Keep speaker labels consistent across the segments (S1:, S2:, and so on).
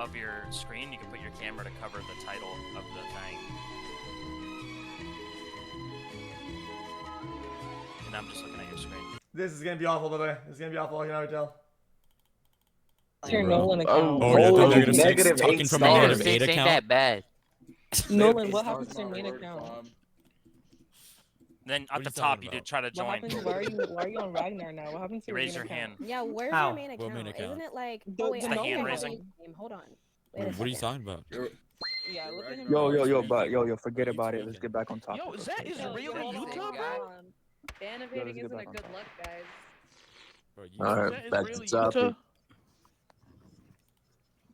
S1: of your screen, you can put your camera to cover the title of the thing. And I'm just looking at your screen.
S2: This is gonna be awful, by the way. This is gonna be awful. I can already tell.
S3: Your Nolan account.
S4: Oh, yeah,
S5: Oh,
S4: they're
S5: negative
S4: talking
S5: 8
S4: from a
S5: stars.
S4: negative 8
S6: Ain't
S4: account.
S6: that bad.
S3: Nolan, what happened to your main account?
S1: Then
S4: What
S1: at
S4: are
S1: the
S4: you
S1: top,
S4: talking
S1: you did
S4: about?
S1: try to
S3: What
S1: join.
S3: happened? Why are you on Ragnar now? What happened to
S1: You
S3: your
S1: raise
S3: main
S1: your hand.
S3: account?
S7: Yeah, where's
S2: How?
S7: your main
S4: What
S7: account?
S4: main account?
S7: Isn't it like?
S3: The-
S7: Oh wait,
S3: the
S7: I think
S1: hand
S7: it's
S1: raising.
S7: name. Hold on.
S4: What are you talking about?
S3: Yeah, look at him.
S5: Yo, forget
S4: Are you
S5: about it. Let's
S4: tweaking?
S5: get back on topic.
S8: Yo, that is
S3: Yo,
S8: real
S3: hold on,
S8: YouTube,
S3: hold
S8: bro?
S3: on. Ban evading isn't a good luck, guys.
S4: Bro,
S5: Alright,
S8: That is
S5: back
S8: really
S5: to topic.
S8: YouTube?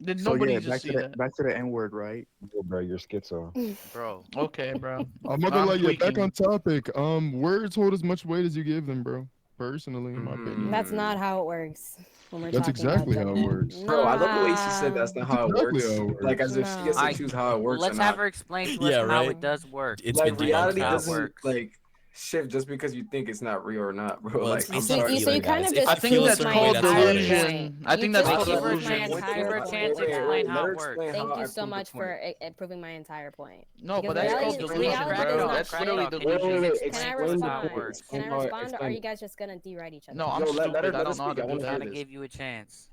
S8: Did
S5: So
S8: nobody
S5: yeah,
S8: just
S5: back
S8: see
S5: to
S8: that?
S5: back to the N word, right?
S9: Yo, bro, you're schizo.
S6: Bro.
S8: Okay, bro.
S10: I'm not
S8: I'm
S10: gonna lie, yeah, back
S8: tweaking.
S10: on topic. Words hold as much weight as you give them, bro. Personally, in my opinion.
S7: That's not how it works. When we're
S10: That's
S7: talking
S10: exactly
S7: about
S10: how it works.
S5: Bro, I love the way she said that's not how it
S10: Exactly
S5: works.
S10: how it
S5: Like
S10: works.
S5: as if she gets to
S7: No.
S5: choose how it works.
S6: Let's
S5: or
S6: have
S5: not.
S6: her explain to us
S4: Yeah,
S6: how
S4: right.
S6: it does work.
S4: It's
S5: Like
S4: been
S5: reality
S4: debunked how it
S5: doesn't
S6: works.
S5: like shift just because you think it's not real or not, bro.
S4: Well,
S5: Like
S4: it's
S5: I'm
S4: not
S5: sorry.
S7: So you kind
S4: guys.
S7: of
S4: If
S7: just
S8: I
S4: you
S8: think
S4: feel a
S8: that's
S4: certain
S8: called
S4: way, that's how it is.
S8: delusion. I think that's
S7: just
S8: called
S7: proved
S8: delusion.
S7: my entire
S6: Give her a
S7: point.
S6: chance to explain how it works.
S7: Thank you so much for proving my entire point.
S8: No, but
S7: Because
S8: that's called
S7: reality-
S8: delusion,
S7: reality
S8: bro.
S7: does not
S8: That's
S7: shift.
S8: literally
S6: Can
S8: delusion.
S7: Can I
S5: Explain the
S7: respond?
S5: point.
S7: Can I respond, or are you guys just gonna deride each other?
S8: No, I'm
S5: No, let
S8: stupid.
S5: her-
S8: I
S5: let
S8: don't
S5: her
S8: know how
S5: speak.
S8: to
S5: I
S8: do
S5: wanna
S8: that.
S6: Trying
S5: hear
S6: to
S5: this.
S6: give you a chance.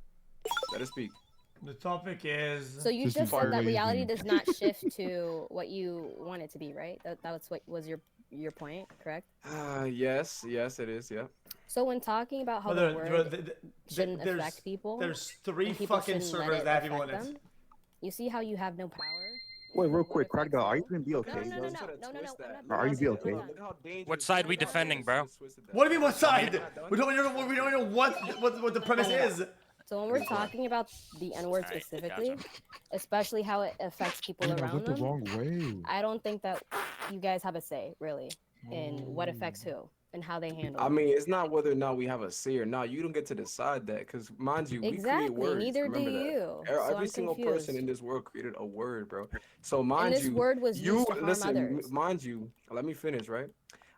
S5: Let her speak.
S2: The topic is.
S7: So you
S10: Just
S7: just said that
S10: crazy.
S7: reality does not shift to what you want it to be, right? That's what was your point, correct?
S5: Yes, it is. Yeah.
S7: So when talking about how
S2: Well,
S7: the word shouldn't affect people,
S2: There's 3
S7: and people
S2: fucking
S7: shouldn't let
S2: servers
S7: it
S2: that have people in
S7: affect
S2: it.
S7: them, you see how you have no power?
S5: Wait, real
S7: What
S5: quick,
S7: affects
S5: Crackdoll, are you
S7: them?
S5: gonna be okay?
S7: No. I'm
S5: I'm
S7: not
S5: you be okay?
S7: I'm done.
S1: What side we defending, bro?
S2: What do you mean what side? We don't know what the premise is.
S7: So when we're talking about the N-word
S1: Alright,
S7: specifically,
S1: gotcha.
S7: especially how it affects people
S10: Damn, I
S7: around
S10: went the
S7: them,
S10: wrong way.
S7: I don't think that you guys have a say really in what affects who and how they handle
S5: I
S7: it.
S5: mean, it's not whether or not we have a say or not. You don't get to decide that, because mind you, we create
S7: Exactly,
S5: words.
S7: neither do
S5: Remember that.
S7: you.
S5: Every
S7: So I'm
S5: single person
S7: confused.
S5: in this world created a word, bro. So
S7: And
S5: mind
S7: this
S5: you,
S7: word was
S5: you
S7: used to harm
S5: listen.
S7: others.
S5: Mind you, let me finish, right?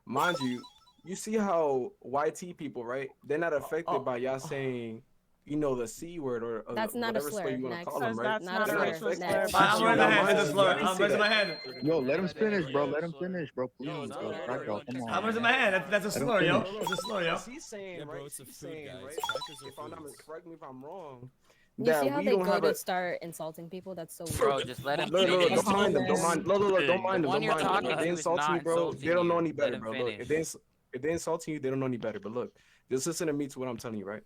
S5: Mind you, you see how YT people, right? They're not affected by y'all saying, you know, the C word or
S7: That's not a
S5: whatever slur
S7: slur.
S5: you want to
S7: Next.
S5: call them, right?
S7: Not a
S5: They're not
S7: slur.
S5: affected.
S7: Next.
S2: I'm raising my hand. It's a slur. I'm raising my hand.
S5: Yo, let him finish, bro. Let him finish, bro. Please,
S6: Yo,
S5: bro.
S6: no,
S5: Crackdoll, come on.
S2: I'm raising my hand. That's a slur, yo.
S5: finish.
S2: That's a slur, yo.
S5: He's saying,
S4: Yeah, bro,
S5: right?
S4: it's a
S5: He's
S4: food,
S5: saying,
S4: guys.
S5: right?
S4: Crackers are
S5: If I'm not,
S4: foods.
S5: correct me if I'm wrong.
S7: You
S5: that
S7: see how
S5: we
S7: they
S5: don't
S7: go
S5: have
S7: to
S5: a.
S7: start insulting people? That's so
S6: Bro,
S7: weird.
S6: just let him
S5: Look,
S6: finish.
S5: don't mind them. Don't mind. Look, don't mind
S6: The
S5: them.
S6: one
S5: Don't
S6: you're
S5: mind them.
S6: talking
S5: If they
S6: to is
S5: insult
S6: not
S5: you, bro, they
S6: insulting
S5: don't know
S6: you.
S5: any
S6: Let
S5: better,
S6: him
S5: bro. Look,
S6: finish.
S5: if they insulting you, they don't know any better. But look, just listen to me to what I'm telling you, right?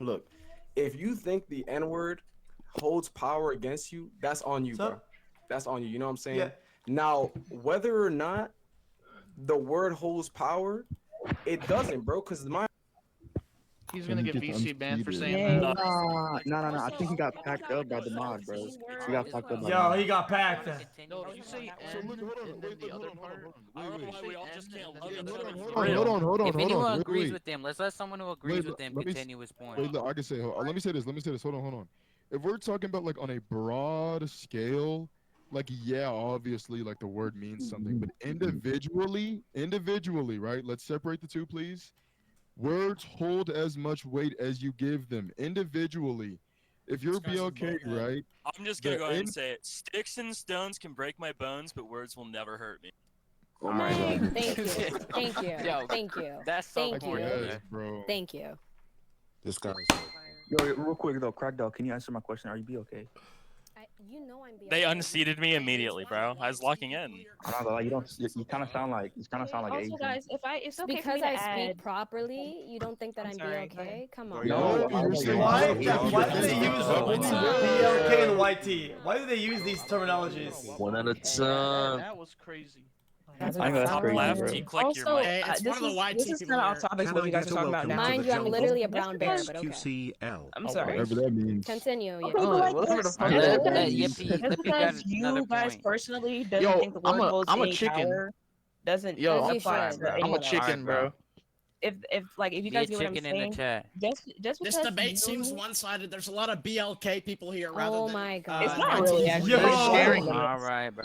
S5: Look, if you think the N word holds power against you, that's on you, bro. That's on you. You know what I'm saying?
S2: Yeah.
S5: Now, whether or not the word holds power, it doesn't, bro. Because my
S8: He's gonna get VC banned for saying
S3: Yeah.
S8: that.
S5: no. I think he got packed up by the mod, bro. He got fucked up by the
S2: Yo,
S5: mod.
S2: he got packed.
S8: No, if you say
S10: So
S8: N
S10: look, hold on,
S8: and then
S10: wait,
S8: the
S10: hold
S8: other
S10: on,
S8: part,
S4: I don't know why we all just can't love each other.
S10: hold on.
S6: If anyone
S10: Wait,
S6: agrees
S10: wait.
S6: with them, let's let someone who agrees
S10: Wait,
S6: with them
S10: let me
S6: continue his point.
S10: Wait, look, I can say. Let me say this. Hold on. If we're talking about like on a broad scale, like yeah, obviously, like the word means something, but individually, right? Let's separate the two, please. Words hold as much weight as you give them individually. If you're BLK, right?
S1: I'm just gonna go ahead and say it. Sticks and stones can break my bones, but words will never hurt me.
S5: Oh my god.
S7: Thank you. Thank you.
S6: Yo,
S7: Thank you.
S6: That's so
S7: Thank
S6: corny,
S7: you.
S6: man.
S10: Yes, bro.
S7: Thank you.
S9: This guy.
S5: Yo, real quick though, Crackdoll, can you answer my question? Are you be okay?
S7: You know I'm being.
S1: They unseated me immediately, bro. I was locking in.
S5: I'm not gonna lie, you kind of sound like
S3: Also,
S5: Asian.
S3: guys, it's okay for
S7: Because
S3: me to
S7: I
S3: add.
S7: speak properly, you don't think that I'm
S3: sorry, go
S7: okay? Come on.
S5: No,
S10: you're saying
S2: Why do
S10: BLK.
S2: they use BLK and YT? Why do they use these terminologies?
S9: One at a
S8: that,
S9: time.
S8: that was crazy.
S7: That's
S5: I know that's
S1: Top
S5: crazy,
S1: left,
S5: bro.
S1: you click your
S3: Also,
S1: mic.
S3: this is kind of off topic what you guys are talking about now.
S7: Mind you, I'm literally a brown bear, but okay.
S9: xQcl.
S3: I'm sorry.
S10: Whatever that means.
S7: Continue.
S3: Okay,
S7: Yeah.
S3: but like
S8: whatever the
S3: this,
S8: fuck
S3: just
S8: that
S3: because-
S8: means.
S3: just because you guys personally doesn't think the word holds
S8: I'm a
S3: any
S8: chicken.
S3: power, doesn't
S8: Yo,
S7: As you
S3: apply
S7: should.
S3: to
S8: I'm a
S3: anyone
S8: chicken,
S3: else.
S8: bro.
S3: If you
S6: Be a
S3: guys get what I'm
S6: chicken in the
S3: saying,
S6: chat.
S3: just
S11: This
S3: because
S11: debate
S3: you-
S11: seems one-sided. There's a lot of BLK people here rather
S7: Oh
S11: than.
S7: my god.
S3: It's not really actually.
S2: Yo.
S3: It's sharing.
S6: All right, bro.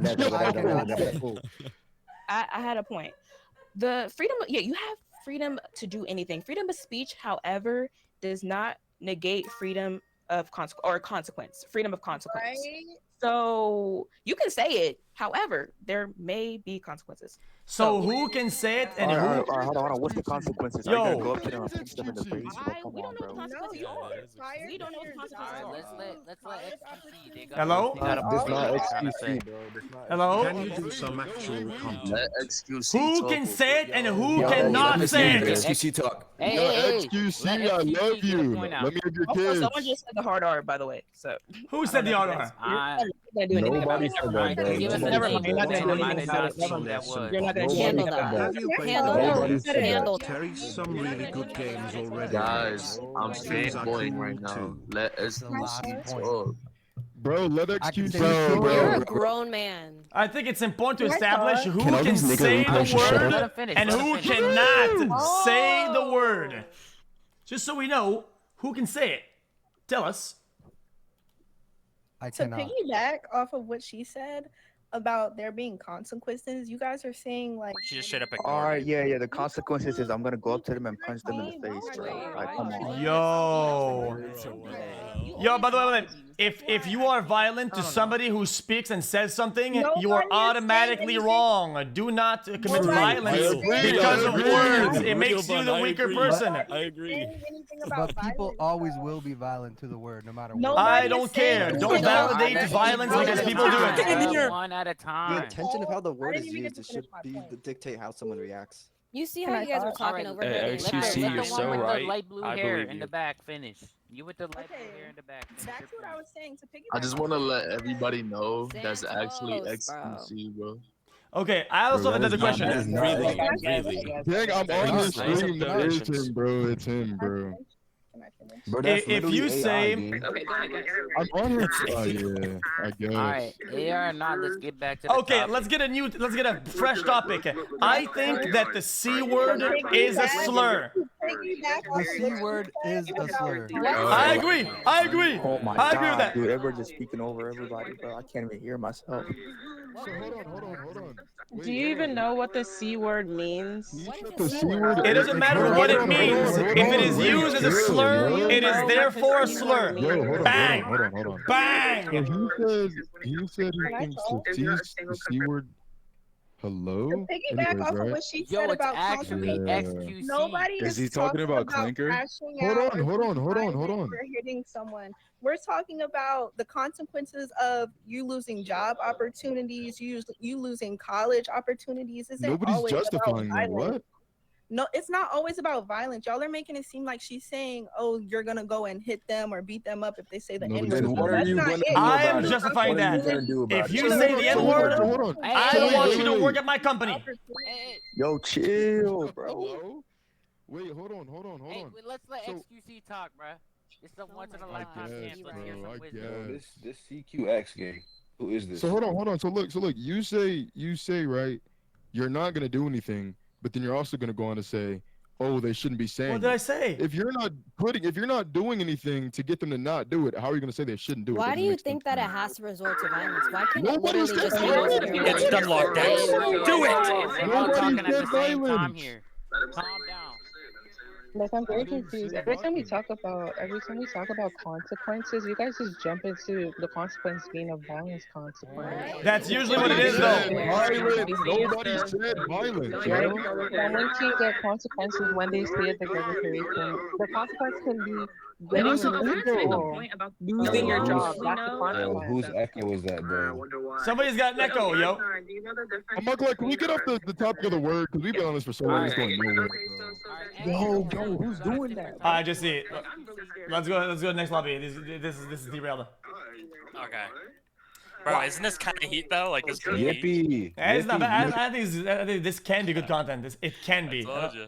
S3: I had a point. The freedom, yeah, you have freedom to do anything. Freedom of speech, however, does not negate freedom of consequence. Freedom of consequence.
S12: Right?
S3: So you can say it. However, there may be consequences.
S2: So who can say it and
S11: Alright,
S2: who?
S11: hold on. What's the consequences? Are you gonna
S2: Yo.
S11: go up to them and punch them in the face? Like, come
S3: We
S11: on,
S3: don't know
S11: bro.
S3: the consequences. We don't know what the consequences
S6: Alright,
S3: are.
S6: let's let XQC. They got
S2: Hello?
S6: They got a
S9: This
S6: point.
S9: not
S6: They're trying to
S9: XQC,
S6: say.
S9: bro. This not
S2: Hello?
S10: Can you do some actual content?
S2: Who can say it and who
S5: Yo,
S2: cannot
S5: let
S2: say
S5: me
S2: it?
S5: XQC talk.
S6: Hey,
S10: Yo,
S6: hey, hey,
S10: XQC,
S6: let
S10: I
S6: XQC
S10: love
S6: get a
S10: you.
S6: point out.
S10: Let me have your
S3: Also,
S10: kids.
S3: someone just said the hard R, by the way. So
S2: Who said the
S3: I
S2: order?
S3: don't know if that's- you're not gonna do anything about
S9: Nobody
S3: it.
S9: said that, bro.
S6: Give us a
S3: Never
S6: name.
S3: mind. You're not gonna do
S6: I might
S3: anything
S6: have
S3: about
S6: not
S3: it. Never
S6: seen
S3: mind.
S6: that was.
S3: You're not gonna do
S11: Handle
S3: anything
S11: that.
S3: about it.
S11: Handle that.
S9: Nobody said that.
S7: Handled.
S12: Terry's some really good games already.
S13: Guys,
S12: I'm fanboying right now. Let us
S13: the last point.
S12: talk.
S10: Bro, let
S13: I can
S10: XQC
S13: say
S10: talk.
S7: You're a grown man.
S2: I think it's important to establish who
S11: Can all
S2: can
S11: these nigga
S2: say the
S11: replays just shut
S2: word
S6: Let him finish.
S2: and
S6: let him
S2: who
S6: finish.
S2: cannot say the word. Just so we know who can say it. Tell us.
S13: I
S14: To
S13: cannot.
S14: piggyback off of what she said about there being consequences, you guys are saying like.
S1: She just straight up ignored
S11: Alright,
S1: it.
S11: yeah. The consequences is I'm gonna go up to them and punch them in the face, bro. Like, come on.
S2: Yo, by the way, if you are violent to somebody who speaks and says something, you are automatically wrong. Do not commit violence because of words. It makes you the weaker person.
S4: I agree.
S13: But people always will be violent to the word, no matter what.
S14: Nobody
S2: I
S14: is
S2: don't
S14: saying
S2: care.
S14: who
S2: Don't
S14: can-
S2: validate violence because people do it.
S6: One at a
S15: The
S6: time.
S15: intention of how the word
S14: didn't
S15: is
S14: even
S15: used,
S14: get
S15: it
S14: to finish
S15: should
S14: my
S15: be
S14: point.
S15: to dictate how someone reacts.
S7: You see
S14: Can
S7: how
S14: I
S7: you guys were
S14: talk?
S7: talking over
S1: Hey,
S7: here?
S1: XQC,
S6: Let
S1: you're
S6: the
S1: so
S6: one with
S1: right.
S6: the light blue
S1: I
S6: hair
S1: believe
S6: in
S1: you.
S6: the back finish. You with the light blue
S14: Okay.
S6: hair in the back. finish
S14: That's
S6: your
S14: what I
S6: point.
S14: was saying. To piggyback.
S12: I just want to let everybody know that's actually
S7: Santos, bro.
S12: XQC, bro.
S2: Okay, I also have another question.
S9: That is not
S4: Really,
S9: XQC.
S4: really.
S10: Dang, I'm on his
S4: Nice
S10: stream. It is
S4: observations.
S10: him, bro. It's him, bro.
S14: Can I finish?
S9: Bro, that's
S2: If you
S9: literally
S2: say-
S9: AI, gang.
S10: I'm on his. Oh yeah, I guess.
S6: Alright, AR or not, let's get back to the
S2: Okay,
S6: topic.
S2: let's get a fresh topic. I think that the C word is a slur.
S13: The C word is a slur.
S2: I agree. I agree.
S11: Oh my
S2: I agree with
S11: god,
S2: that.
S11: dude. Everyone's just speaking over everybody, bro. I can't even hear myself.
S10: So hold on. Wait,
S16: Do you even know what the C word means?
S10: He
S7: What
S10: said
S7: is
S10: the
S7: a
S10: C
S7: C
S10: word.
S7: word?
S2: It doesn't matter what it means. If it is used as a slur, it is therefore a slur.
S10: Yo, hold
S2: Bang.
S10: on. So
S2: Bang.
S10: he said he thinks the C word. Hello.
S14: To piggyback
S10: Anyways,
S14: off of
S10: right?
S14: what she
S6: Yo,
S14: said
S6: it's
S14: about
S6: actually
S14: consequences,
S6: XQC.
S14: nobody
S10: Is
S14: is
S10: he talking about Clanker?
S14: crashing
S10: Hold
S14: out
S10: on,
S14: or
S10: hold
S14: being
S10: on.
S14: violent for hitting someone. We're talking about the consequences of you losing job opportunities, you losing college opportunities. Isn't
S10: Nobody's
S14: always
S10: justifying
S14: about
S10: that.
S14: violence.
S10: What?
S14: No, it's not always about violence. Y'all are making it seem like she's saying, "Oh, you're gonna go and hit them or beat them up if they say the
S10: Nobody
S14: N
S10: said
S14: word."
S10: that.
S5: What are you gonna do
S2: I am
S5: about it?
S2: justifying
S5: What are you
S2: that.
S5: gonna do about
S2: If
S5: it?
S2: you say the N word,
S10: Hold on.
S2: I don't want you to work at my company.
S11: Yo, chill, bro.
S10: Hello? Wait, hold on.
S6: Hey, let's let
S10: So-
S6: XQC talk, bruh. It's the once in a lifetime
S10: guess,
S6: chance. Let's hear
S10: bro,
S6: some
S10: I
S6: wisdom.
S10: guess.
S9: Bro, this CQX gang. Who is this?
S10: So hold on. So look. You say right. You're not gonna do anything, but then you're also gonna go on to say, oh, they shouldn't be saying.
S2: What did
S10: it.
S2: I say?
S10: If you're not doing anything to get them to not do it, how are you gonna say they shouldn't do it?
S7: Why
S10: Doesn't
S7: do you
S10: make sense
S7: think
S10: to
S7: that
S10: me.
S7: it has to resort to violence? Why can't it
S10: Nobody
S7: literally
S10: said
S7: just be
S10: violence.
S7: over here?
S1: It's done locked down. Do it.
S6: We're all
S10: Nobody
S6: talking at the
S10: said
S6: same time
S10: violence.
S6: here. Calm down.
S16: Like, I'm very
S10: I didn't
S16: confused.
S10: say
S16: Every time we
S10: violence.
S16: talk about consequences, you guys just jump into the consequence being a violence consequence.
S2: That's usually what it
S10: Nobody
S2: is,
S10: said
S2: though.
S10: violence. Nobody said violence,
S16: Like,
S10: yo.
S16: someone can get consequences when they say a derogatory thing. The consequence can be getting
S10: Where's the
S16: removed from
S10: echo?
S16: school, losing your job. That's the
S9: Yo,
S16: consequence.
S9: whose echo is that, bro?
S2: Somebody's got an echo, yo.
S10: I'm like, can we get off the topic of the word? Because we've been on this for so long, it's going nowhere, bro.
S11: Yo, who's doing that?
S2: I just see it. Let's go to the next lobby. This is derailed.
S1: Okay. Bro, isn't this kind of heat though? Like this could be heat.
S9: Yippee.
S2: Yeah, it's not bad.
S9: Yippee.
S2: I think this can be good content. It can be.
S1: I told you.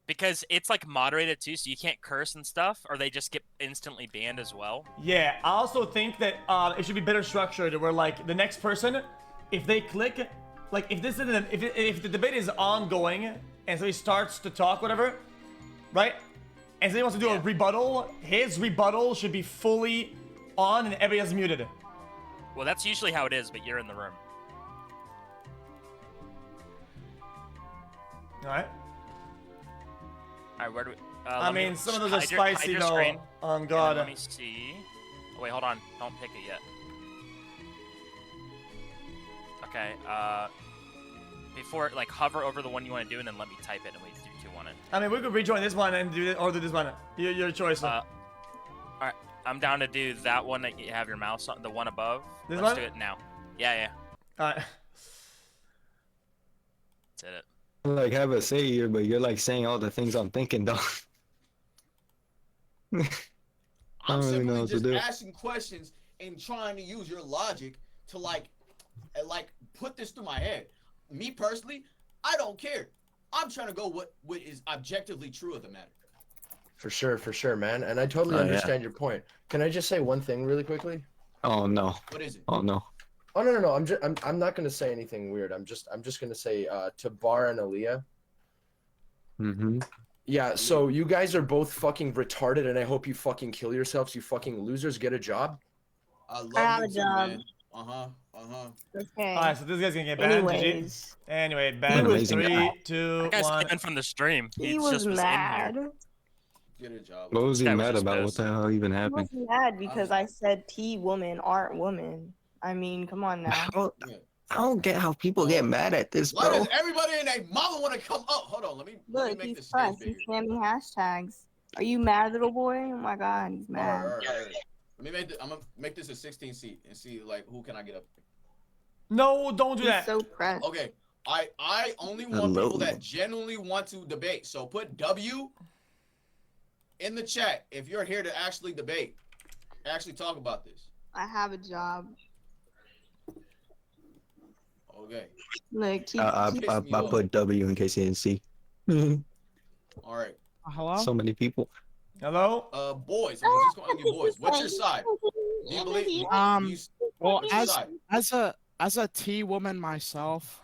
S1: Because it's like moderated too, so you can't curse and stuff, or they just get instantly banned as well.
S2: Yeah, I also think that it should be better structured, where like the next person, if they click, like if this isn't, if the debate is ongoing and so he starts to talk, whatever, right? And so he wants to do a rebuttal, his rebuttal should be fully on and everybody else muted.
S1: Well, that's usually how it is, but you're in the room.
S2: All right.
S1: All right, where do we?
S2: I
S1: let me-
S2: mean, some of those are
S1: hide your
S2: spicy though.
S1: screen,
S2: On
S1: and
S2: God.
S1: then let me see. Oh, wait, hold on. Don't pick it yet. Okay. Before like hover over the one you want to do and then let me type it and we do 2 on it.
S2: I mean, we could rejoin this one and do it, or do this one. Your choice.
S1: All right. I'm down to do that one that you have your mouse on, the one above.
S2: This
S1: Let's
S2: one?
S1: do it now. Yeah.
S2: All right.
S1: Did it.
S17: I like have a say here, but you're like saying all the things I'm thinking, dog. I
S18: I'm
S17: don't really know
S18: simply
S17: what to
S18: just
S17: do.
S18: asking questions and trying to use your logic to like put this through my head. Me personally, I don't care. I'm trying to go what is objectively true of the matter.
S19: For sure, man. And I totally
S17: Oh, yeah.
S19: understand your point. Can I just say one thing really quickly?
S17: Oh no.
S18: What is it?
S17: Oh no.
S19: Oh no. I'm not gonna say anything weird. I'm just gonna say to Bar and Aaliyah.
S17: Mm-hmm.
S19: Yeah, so you guys are both fucking retarded, and I hope you fucking kill yourselves, you fucking losers. Get a job.
S18: I love
S14: I have
S18: you
S14: a
S18: too,
S14: job.
S18: man.
S14: Okay.
S2: All right, so this guy's gonna get banned. GG.
S14: Anyways,
S2: Anyway, banned.
S17: Amazing
S2: 3,
S17: guy.
S2: 2,
S1: That guy's
S2: 1.
S1: banned from the stream.
S14: he
S1: He's
S14: was
S1: just in here.
S14: mad.
S18: Get a job.
S17: What was he
S1: Guy was
S17: mad
S1: just
S17: about? What
S1: pissed.
S17: the hell even
S14: He
S17: happened?
S14: was mad because I said T woman aren't woman. I mean, come on now.
S17: I don't get how people get mad at this,
S18: Why
S17: bro.
S18: does everybody and their mama want to come up? Hold on, let me
S14: Look,
S18: make
S14: he's
S18: this
S14: pressed.
S18: stage
S14: He's
S18: bigger.
S14: spamming hashtags. Are you mad, little boy? Oh my God, he's mad.
S18: All right. Let me I'm gonna make this a 16 seat and see like who can I get up.
S2: No, don't do
S14: He's
S2: that.
S14: so pressed.
S18: Okay, I only want
S17: Hello.
S18: people that genuinely want to debate. So put W in the chat if you're here to actually debate, actually talk about this.
S14: I have a job.
S18: Okay.
S14: Look,
S17: I put W in case you didn't see.
S18: All right.
S8: Hello?
S17: So many people.
S2: Hello?
S18: Boys, I'm just calling you boys. What's your side? Do you believe?
S20: Well,
S18: what's your side?
S20: as a T woman myself,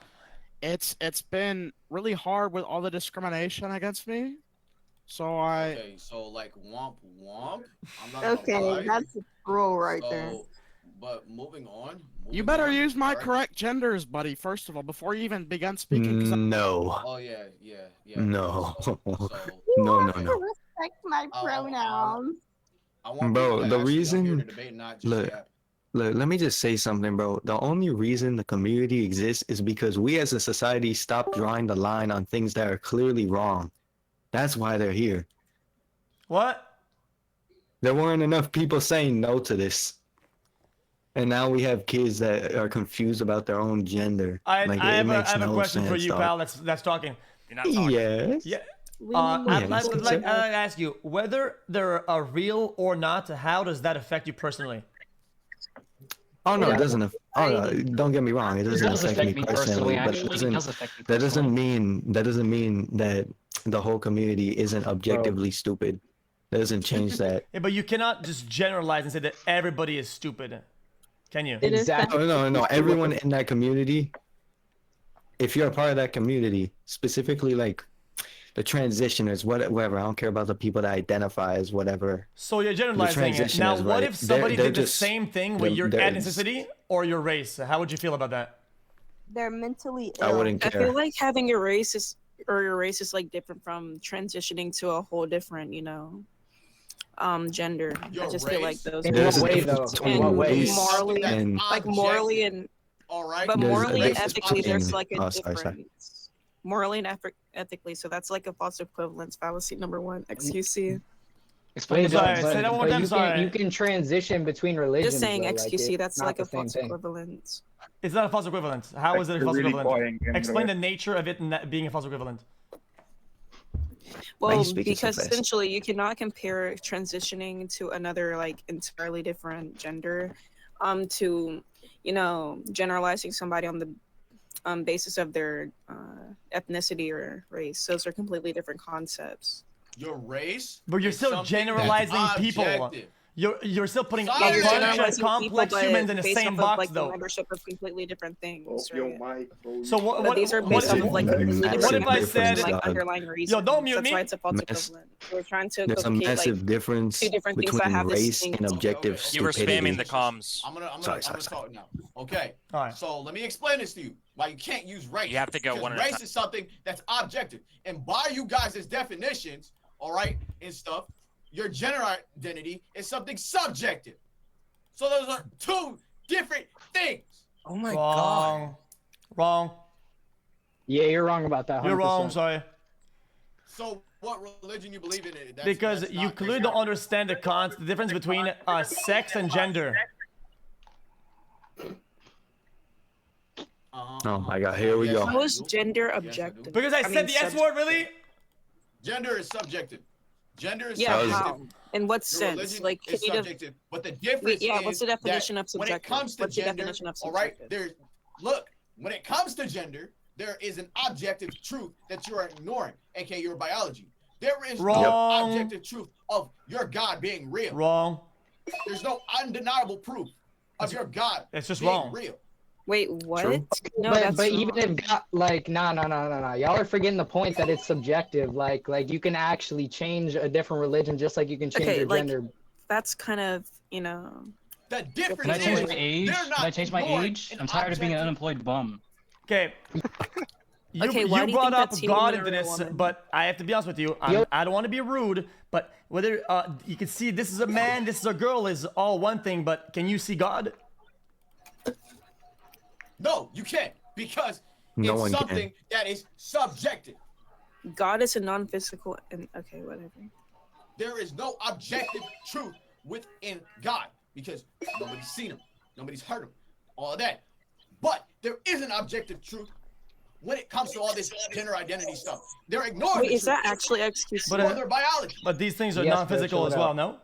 S20: it's been really hard with all the discrimination against me. So
S18: Okay, so like womp womp. I'm not gonna
S14: Okay,
S18: lie.
S14: that's a pro right
S18: So,
S14: there.
S18: But moving on.
S20: You better use my correct genders, buddy, first of all, before you even begin speaking. 'cause
S17: No.
S18: Oh yeah.
S17: No.
S14: You
S17: No,
S14: have to respect my pronouns.
S18: I want
S17: Bro,
S18: people that
S17: the
S18: actually come here
S17: reason.
S18: to debate, not just
S17: Look,
S18: yap.
S17: let me just say something, bro. The only reason the community exists is because we as a society stopped drawing the line on things that are clearly wrong. That's why they're here.
S2: What?
S17: There weren't enough people saying no to this. And now we have kids that are confused about their own gender.
S2: I
S17: Like,
S2: have
S17: makes
S2: a
S17: no
S2: question for
S17: sense,
S2: you,
S17: dog.
S2: pal. That's talking.
S1: You're not talking.
S17: Yes.
S2: Yeah.
S17: Yeah,
S2: I'd
S17: that's
S2: like
S17: it.
S2: to ask you whether they're real or not. How does that affect you personally?
S17: Oh no, it doesn't. Oh no, don't get me wrong. It doesn't
S21: does
S17: affect
S21: affect
S17: me
S21: me
S17: personally,
S21: personally,
S17: but
S21: actually. It does affect me
S17: that doesn't mean that the whole community isn't objectively stupid. That doesn't change that.
S2: Yeah, but you cannot just generalize and say that everybody is stupid. Can you?
S17: Exactly. No. Everyone in that community, if you're a part of that community, specifically like the transitioners, whatever. I don't care about the people that identify as whatever.
S2: So you're generalizing it. Now,
S17: transitioners,
S2: what
S17: right?
S2: if somebody
S17: They're
S2: did the
S17: just-
S2: same thing with your
S17: they're-
S2: ethnicity or your race? How would you feel about that?
S14: They're mentally
S17: I
S14: ill.
S17: wouldn't
S22: I
S17: care.
S22: feel like having your race is like different from transitioning to a whole different, gender.
S18: Your
S22: I just feel like
S18: race?
S22: those.
S17: In There's a
S22: and
S17: difference between race
S22: morally,
S17: and-
S22: like morally and.
S18: All right.
S22: But
S17: There's a
S22: morally and
S17: difference
S22: ethically, there's
S17: between-
S22: like a
S17: oh, sorry.
S22: difference. Morally and ethically, so that's like a false equivalence fallacy number one. XQC.
S16: Explain it.
S2: Sorry, say that one more time, sorry.
S16: You can transition between religions.
S22: Just saying
S16: though, like,
S22: XQC,
S16: it's
S22: that's
S16: not
S22: like
S16: the
S22: a
S16: same
S22: false
S16: thing.
S22: equivalence.
S2: It's not a false equivalent. How is it a false
S16: really
S2: equivalent?
S16: boring,
S2: Explain the nature of it and that being a false equivalent.
S22: Well,
S17: speaking so
S22: because
S17: fast?
S22: essentially you cannot compare transitioning to another like entirely different gender, to generalizing somebody on the basis of their ethnicity or race. Those are completely different concepts.
S18: Your race?
S2: But you're
S18: is
S2: still
S18: something that's
S2: generalizing people.
S18: objective.
S2: You're still putting a
S18: Sorry.
S2: bunch
S22: Generalizing
S2: of complex
S22: people, but
S2: humans in the
S22: based
S2: same
S22: off of,
S2: box,
S22: like, the
S2: though.
S22: membership of completely different things. Right?
S2: So what?
S22: But these are based off of like completely
S17: Massive
S22: different
S2: what if I said-
S17: difference,
S22: like
S17: dog.
S22: underlying reasons.
S2: Yo, don't mute
S22: That's
S2: me.
S22: why it's a false
S17: Mass-
S22: equivalent. We're trying to
S17: There's a
S22: equivocate
S17: massive
S22: like
S17: difference
S22: two different things that
S17: between
S22: have
S17: race
S22: distinct.
S17: and objective
S1: You were
S17: stupidity.
S1: spamming the comms.
S18: I'm gonna
S17: Sorry.
S18: talk now. Okay.
S2: All right.
S18: So let me explain this to you. Why you can't use race.
S1: You have to go
S18: because
S1: one at a
S18: race
S1: time.
S18: is something that's objective. And by you guys' definitions, all right, and stuff, your gender identity is something subjective. So those are two different things.
S1: Oh my
S2: Wrong. Wrong.
S3: Yeah, you're wrong about that. 100%.
S2: You're wrong. Sorry.
S18: So what religion you believe in?
S2: Because you clearly don't understand the difference between sex and gender.
S17: Oh my god, here we go.
S22: How is gender objective?
S2: Because I said the S word, really?
S18: Gender is subjective. Gender is
S22: Yeah,
S18: subjective.
S22: how? In what
S18: Your
S22: sense?
S18: religion
S22: Like,
S18: is
S22: can you
S18: subjective, but the difference
S22: Wait, yeah,
S18: is
S22: what's the definition
S18: that
S22: of subjective?
S18: When it comes to
S22: What's the
S18: gender,
S22: definition of
S18: all right,
S22: subjective?
S18: when it comes to gender, there is an objective truth that you are ignoring, aka your biology. There is
S2: Wrong.
S18: no objective truth of your God being real.
S2: Wrong.
S18: There's no undeniable proof of your God
S2: It's just
S18: being
S2: wrong.
S18: real.
S22: Wait, what?
S3: True.
S22: No,
S3: but
S22: that's
S3: even
S22: wrong.
S3: if no, y'all are forgetting the point that it's subjective. Like you can actually change a different religion just like you can change
S22: Okay,
S3: your
S22: like,
S3: gender.
S22: that's kind of, you know.
S18: The difference
S21: Can I change
S18: is
S21: my age?
S18: they're
S21: Can
S18: not
S21: I change my
S18: ignoring
S21: age?
S18: an
S21: I'm tired of being an
S18: objective-
S21: unemployed bum.
S2: Okay.
S22: Okay, why do you
S2: brought
S22: think
S2: up
S22: that's
S2: God
S22: human
S2: into
S22: or a
S2: this,
S22: woman?
S2: but I have to be honest with you. I don't want to be rude, but whether you can see this is a man, this is a girl is all one thing, but can you see God?
S18: No, you can't, because
S17: No
S18: it's
S17: one can.
S18: something that is subjective.
S22: God is a non-physical and okay, whatever.
S18: There is no objective truth within God because nobody's seen him, nobody's heard him, all of that. But there is an objective truth when it comes to all this gender identity stuff. They're ignoring
S22: Wait,
S18: the
S22: is that
S18: truth.
S22: actually xQc?
S2: But,
S18: Or their biology.
S2: But these things are
S3: Yes,
S2: non-physical
S3: Bill,
S2: as
S3: shut
S2: well,
S3: up.
S2: no?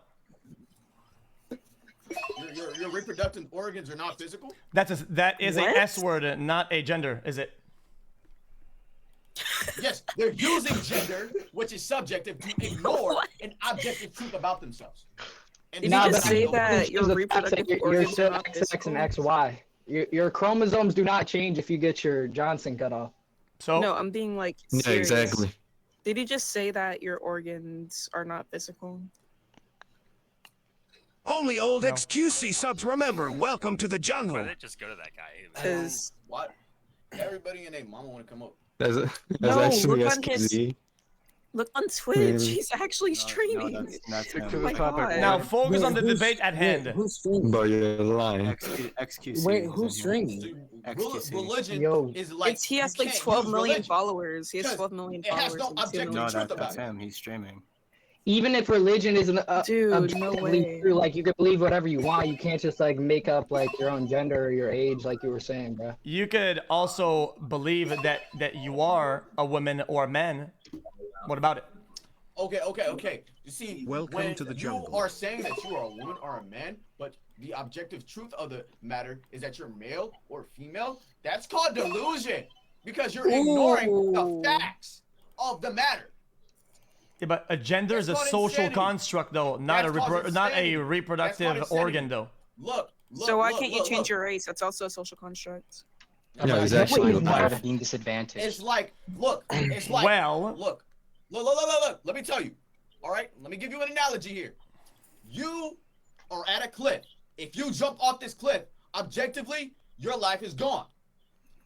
S18: Your reproductive organs are not physical?
S2: That is a
S22: What?
S2: S word, not a gender, is it?
S18: Yes, they're using gender, which is subjective, to ignore an objective truth about themselves. And
S22: Did
S18: this
S22: you
S18: is
S22: just
S18: how
S22: say
S18: you know-
S22: that your
S3: The fact that
S22: reproductive
S3: you're
S22: organs are
S3: still
S22: not
S3: XX
S22: physical?
S3: and XY. Your chromosomes do not change if you get your Johnson cut off.
S2: So
S22: No, I'm being like
S17: Yeah,
S22: serious.
S17: exactly.
S22: Did you just say that your organs are not physical?
S12: Only old
S2: No.
S12: xQc subs remember. Welcome to the
S1: Why
S12: jungle.
S1: did they just go to that guy?
S22: Because
S18: What? Everybody and their mama want to come up.
S17: That's
S22: No,
S17: actually
S22: look on his-
S17: SQZ.
S22: look on Twitch,
S17: Really?
S22: he's actually streaming.
S11: That's
S22: Oh my God.
S2: now focus on the debate at hand.
S11: Who's streaming?
S17: But you're lying.
S11: XQC. Wait, who's streaming?
S18: Religion
S3: Yo.
S18: is like
S22: He has
S18: you
S22: like
S18: can't
S22: 12
S18: use
S22: million
S18: religion
S22: followers. He has
S18: because
S22: 12 million
S18: it has
S22: followers.
S18: no
S22: and 2
S18: objective
S22: million-
S18: truth about it.
S11: him. He's streaming.
S3: Even if religion isn't
S22: Dude, no
S3: objectively
S22: way.
S3: true, like you can believe whatever you want. You can't just like make up like your own gender or your age, like you were saying, bro.
S2: You could also believe that you are a woman or a man. What about it?
S18: Okay. You see,
S12: Welcome
S18: when
S12: to the
S18: you
S12: jungle.
S18: are saying that you are a woman or a man, but the objective truth of the matter is that you're male or female, that's called delusion because you're ignoring the facts of the matter.
S2: Yeah, but a gender is a
S18: That's called
S2: social
S18: insanity.
S2: construct, though, not
S18: That's called
S2: not a
S18: insanity.
S2: reproductive
S18: That's called
S2: organ,
S18: insanity.
S2: though.
S18: Look.
S22: So why can't you
S18: look,
S22: change
S18: look.
S22: your race? That's also a social construct.
S17: Yeah, he's actually
S3: Wait,
S17: lying.
S3: what?
S11: Being disadvantaged.
S18: It's like, look, it's like,
S2: Well-
S18: look. Let me tell you. All right, let me give you an analogy here. You are at a cliff. If you jump off this cliff, objectively, your life is gone.